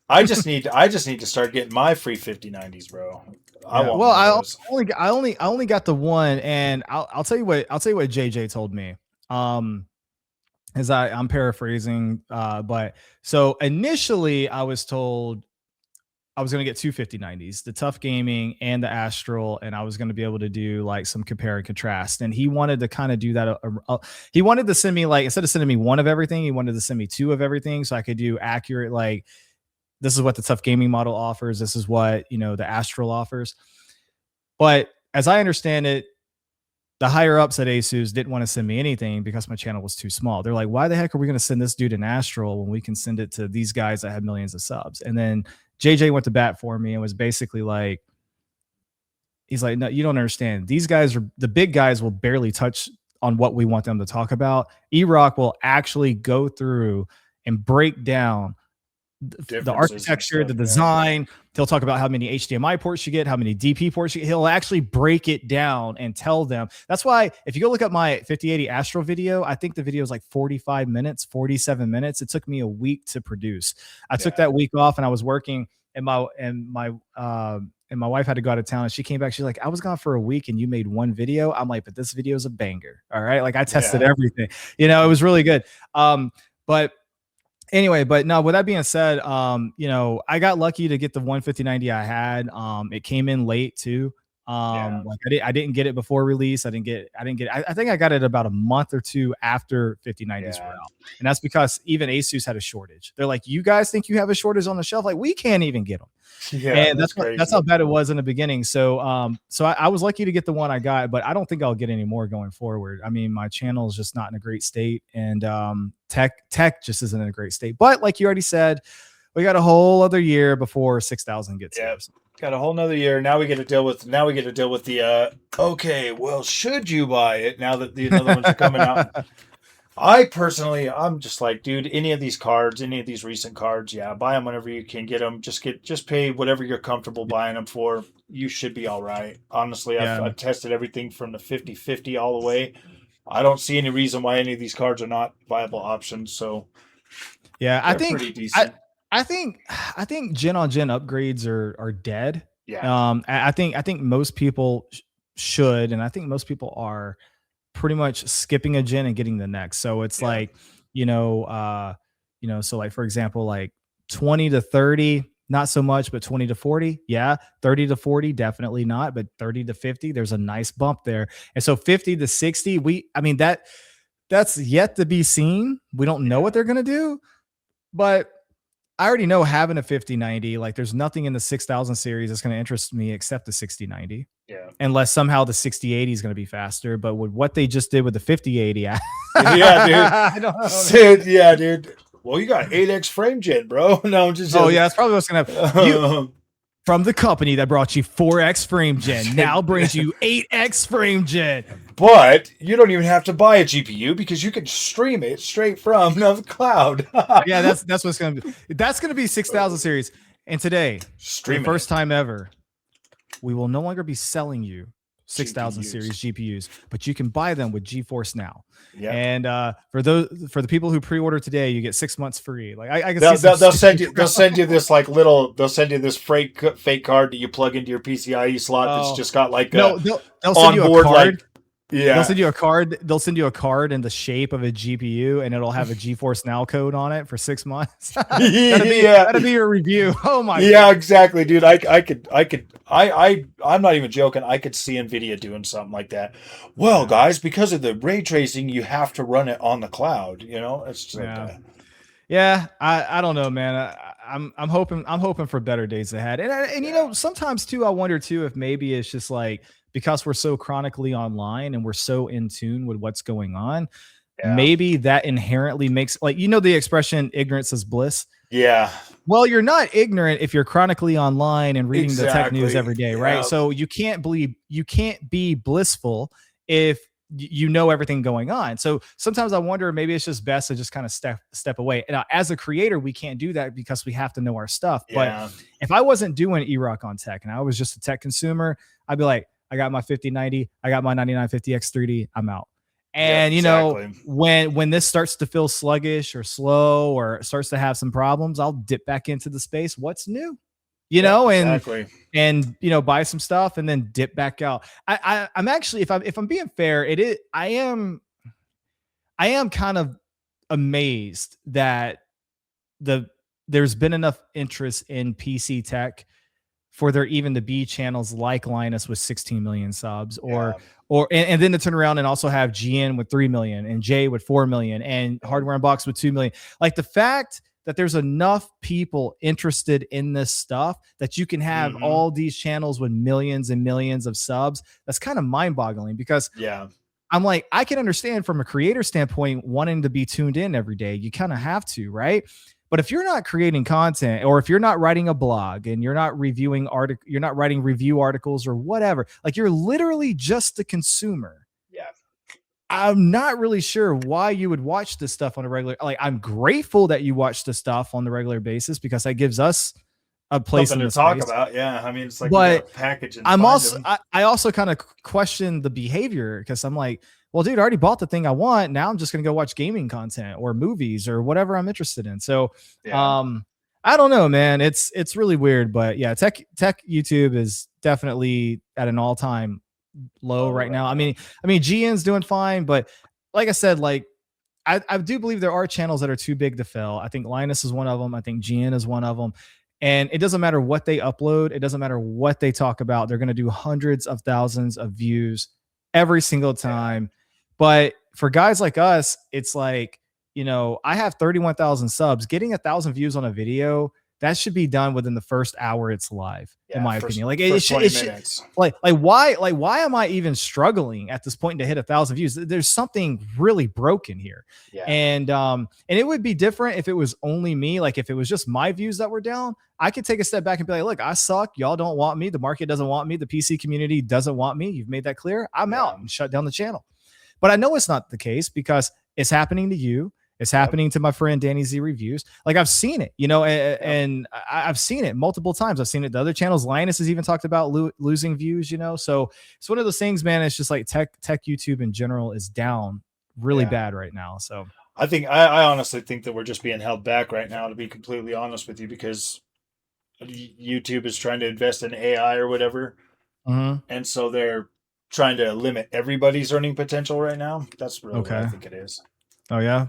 I just need to start getting my free 5090s, bro. I only got the one, and I'll tell you what JJ told me. As I'm paraphrasing, but so initially I was told I was going to get two 5090s, the Tough Gaming and the Astral, and I was going to be able to do like some compare and contrast. And he wanted to kind of do that. He wanted to send me, like, instead of sending me one of everything, he wanted to send me two of everything so I could do accurate, like, this is what the Tough Gaming model offers. This is what, the Astral offers. But as I understand it, the higher ups at ASUS didn't want to send me anything because my channel was too small. They're like, why the heck are we going to send this dude an Astral when we can send it to these guys that have millions of subs? And then JJ went to bat for me and was basically like, he's like, no, you don't understand. These guys the big guys will barely touch on what we want them to talk about. Erock will actually go through and break down the architecture, the design. He'll talk about how many HDMI ports you get, how many DP ports you get. He'll actually break it down and tell them. That's why if you go look at my 5080 Astro video, I think the video is like 45 minutes, 47 minutes. It took me a week to produce. I took that week off and I was working, and my wife had to go out of town, and she came back. She's like, I was gone for a week and you made one video. I'm like, but this video is a banger. All right. Like, I tested everything, it was really good. But anyway, but no, with that being said, I got lucky to get the 15090 I had. It came in late too. Like I didn't get it before release. I think I got it about a month or two after 5090s were out. And that's because even ASUS had a shortage. They're like, you guys think you have a shortage on the shelf? Like, we can't even get them. And that's how bad it was in the beginning. So, I was lucky to get the one I got, but I don't think I'll get any more going forward. I mean, my channel is just not in a great state, and tech just isn't in a great state. But like you already said, we got a whole other year before 6,000 gets here. Got a whole nother year. Now we get to deal with the okay, well, should you buy it now that the other ones are coming out? I'm just like, dude, any of these recent cards, buy them whenever you can get them. Just pay whatever you're comfortable buying them for. You should be all right. Honestly, I've tested everything from the 5050 all the way. I don't see any reason why any of these cards are not viable options. So I think pretty decent. I think gen on gen upgrades are dead. I think most people should, and I think most people are pretty much skipping a gen and getting the next. So it's like, so like, for example, like 20 to 30, not so much, but 20 to 40. 30 to 40, definitely not, but 30 to 50, there's a nice bump there. And so 50 to 60, that's yet to be seen. We don't know what they're going to do, but I already know having a 5090, like, there's nothing in the 6000 series that's going to interest me except the 6090. Unless somehow the 6080 is going to be faster. But with what they just did with the 5080, dude. I don't know. Dude. Well, you got 8x frame gen, bro. No, I'm just. That's probably what's going to happen. from the company that brought you 4x frame gen now brings you 8x frame gen. But you don't even have to buy a GPU because you can stream it straight from the cloud. Yeah, that's what's gonna be. That's gonna be 6000 series. And today, for the first time ever, we will no longer be selling you 6000 series GPUs, but you can buy them with GeForce Now. Yeah. And for the people who pre-order today, you get 6 months free. Like I can they'll send you this like they'll send you this fake card that you plug into your PCIe slot that's just got like they'll send you a card. Like, yeah, they'll send you a card. They'll send you a card in the shape of a GPU, and it'll have a GeForce Now code on it for 6 months. That'd be your review. Oh my! Yeah, God. Exactly, dude. I'm not even joking. I could see NVIDIA doing something like that. Well, guys, because of the ray tracing, you have to run it on the cloud. You know, it's just yeah. I don't know, man. I'm hoping for better days ahead. And you know, sometimes too, I wonder too if maybe it's just like, because we're so chronically online and we're so in tune with what's going on, maybe that inherently makes, like, you know, the expression ignorance is bliss. Yeah. Well, you're not ignorant if you're chronically online and reading the tech news every day, right? So you can't be blissful if you know everything going on. So sometimes I wonder, maybe it's just best to just kind of step away. And as a creator, we can't do that because we have to know our stuff. But if I wasn't doing ErockOnTech and I was just a tech consumer, I'd be like, I got my 5090, I got my 9950X3D, I'm out. And you know, when this starts to feel sluggish or slow or starts to have some problems, I'll dip back into the space. What's new? You know, and you know, buy some stuff and then dip back out. I'm actually, if I'm being fair, I am kind of amazed that there's been enough interest in PC tech for there even to be channels like Linus with 16 million subs, and then to turn around and also have GN with 3 million and Jay with 4 million and Hardware Unboxed with 2 million. Like the fact that there's enough people interested in this stuff that you can have all these channels with millions and millions of subs, that's kind of mind-boggling, because I'm like, I can understand from a creator standpoint wanting to be tuned in every day. You kind of have to, right? But if you're not creating content, or if you're not writing a blog and you're not reviewing you're not writing review articles or whatever, like you're literally just a consumer. Yeah. I'm not really sure why you would watch this stuff on a regular, like, I'm grateful that you watch the stuff on the regular basis because that gives us a place something in to talk about. Yeah. I mean, it's like, but package. I also kind of question the behavior, because I'm like, well, dude, I already bought the thing I want. Now I'm just going to go watch gaming content or movies or whatever I'm interested in. So, I don't know, man. It's really weird, but yeah, tech YouTube is definitely at an all-time low right now. I mean, GN's doing fine, but like I said, like I do believe there are channels that are too big to fail. I think Linus is one of them. I think GN is one of them. And it doesn't matter what they upload. It doesn't matter what they talk about. They're going to do hundreds of thousands of views every single time. But for guys like us, it's like, you know, I have 31,000 subs. Getting 1,000 views on a video, that should be done within the first hour it's live, in my opinion. Like it should, like why am I even struggling at this point to hit 1,000 views? There's something really broken here. And it would be different if it was only me. Like if it was just my views that were down, I could take a step back and be like, look, I suck. Y'all don't want me. The market doesn't want me. The PC community doesn't want me. You've made that clear. I'm out, and shut down the channel. But I know it's not the case, because it's happening to you. It's happening to my friend Danny Z Reviews. Like I've seen it, you know, and I've seen it multiple times. I've seen it. The other channels, Linus has even talked about losing views, you know. So it's one of those things, man. It's just like tech YouTube in general is down really bad right now. So I honestly think that we're just being held back right now, to be completely honest with you, because YouTube is trying to invest in AI or whatever. And so they're trying to limit everybody's earning potential right now. That's really what I think it is. Oh yeah.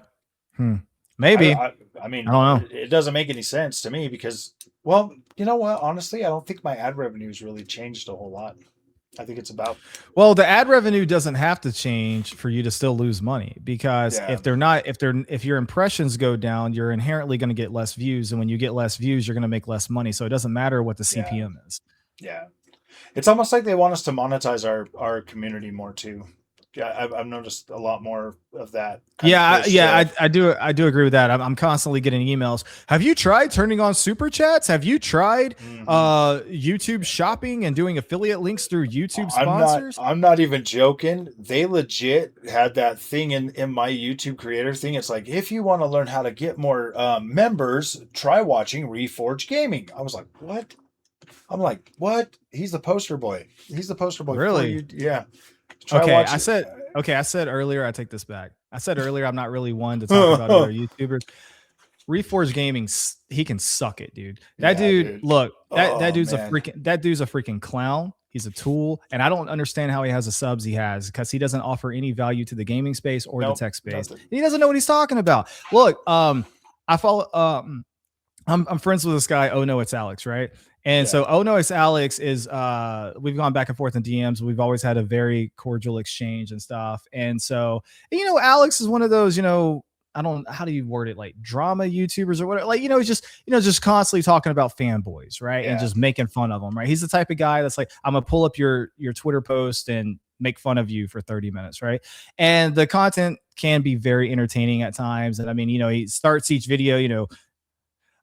Maybe. I mean, I don't know. It doesn't make any sense to me, because, well, you know what? Honestly, I don't think my ad revenue has really changed a whole lot. I think it's about. Well, the ad revenue doesn't have to change for you to still lose money, because if your impressions go down, you're inherently going to get less views, and when you get less views, you're going to make less money. So it doesn't matter what the CPM is. Yeah, it's almost like they want us to monetize our community more too. I've noticed a lot more of that. I do agree with that. I'm constantly getting emails. Have you tried turning on super chats? Have you tried YouTube shopping and doing affiliate links through YouTube sponsors? I'm not even joking. They legit had that thing in my YouTube creator thing. It's like, if you want to learn how to get more members, try watching Reforge Gaming. I was like, what? I'm like, what? He's the poster boy. He's the poster boy. Really? Yeah. I said earlier, I take this back. I said earlier, I'm not really one to talk about other YouTubers. Reforge Gaming, he can suck it, dude. That dude, look, that dude's a freaking clown. He's a tool, and I don't understand how he has the subs he has, because he doesn't offer any value to the gaming space or the tech space. He doesn't know what he's talking about. Look, I follow. I'm friends with this guy. Oh no, it's Alex, right? And so, oh no, it's Alex is, we've gone back and forth in DMs. We've always had a very cordial exchange and stuff. And so, Alex is one of those, how do you word it? Like drama YouTubers or whatever. Like, just constantly talking about fanboys, right? And just making fun of them, right? He's the type of guy that's like, I'm gonna pull up your Twitter post and make fun of you for 30 minutes, right? And the content can be very entertaining at times. And I mean, he starts each video,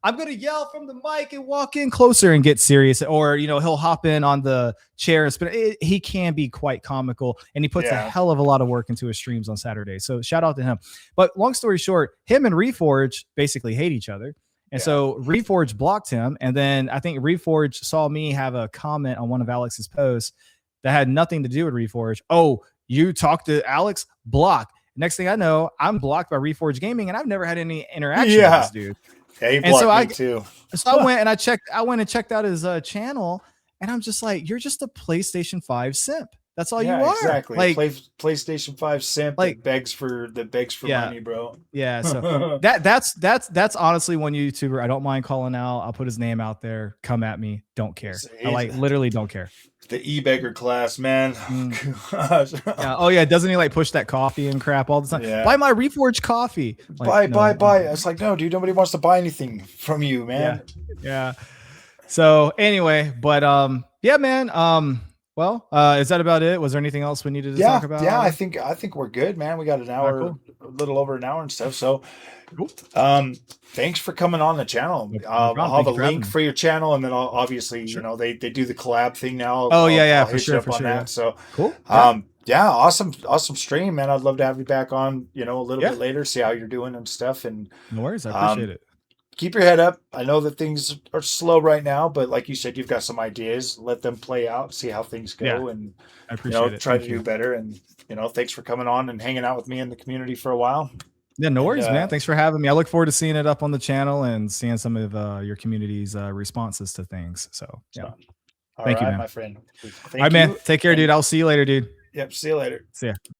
I'm going to yell from the mic and walk in closer and get serious. Or, he'll hop in on the chair and spin. He can be quite comical, and he puts a hell of a lot of work into his streams on Saturday. So shout out to him. But long story short, him and Reforge basically hate each other. And so Reforge blocked him. And then I think Reforge saw me have a comment on one of Alex's posts that had nothing to do with Reforge. Oh, you talked to Alex? Block. Next thing I know, I'm blocked by Reforge Gaming, and I've never had any interaction with this dude. Yeah, he blocked me too. So I went and checked out his channel, and I'm just like, you're just a PlayStation 5 simp. That's all you are. Exactly. Like PlayStation 5 simp that begs for money, bro. Yeah. So that's honestly one YouTuber I don't mind calling out. I'll put his name out there. Come at me. Don't care. I literally don't care. The e-beggar class, man. Oh yeah, doesn't he push that coffee and crap all the time? Yeah. Buy my Reforge coffee. Buy. It's like, no, dude, nobody wants to buy anything from you, man. Yeah. So anyway, but yeah, man. Well, is that about it? Was there anything else we needed to talk about? Yeah, I think we're good, man. We got an hour, a little over an hour and stuff. So, thanks for coming on the channel. I'll have a link for your channel, and then I'll obviously, they do the collab thing now. I'll for sure. That. So cool. Awesome stream, man. I'd love to have you back on, a little bit later, see how you're doing and stuff. And no worries, I appreciate it. Keep your head up. I know that things are slow right now, but like you said, you've got some ideas. Let them play out, see how things go, and I appreciate it. Try to do better. And thanks for coming on and hanging out with me in the community for a while. Yeah, no worries, man. Thanks for having me. I look forward to seeing it up on the channel and seeing some of your community's responses to things. So yeah, thank you, man. My friend. All right, man. Take care, dude. I'll see you later, dude. Yep. See you later. See ya.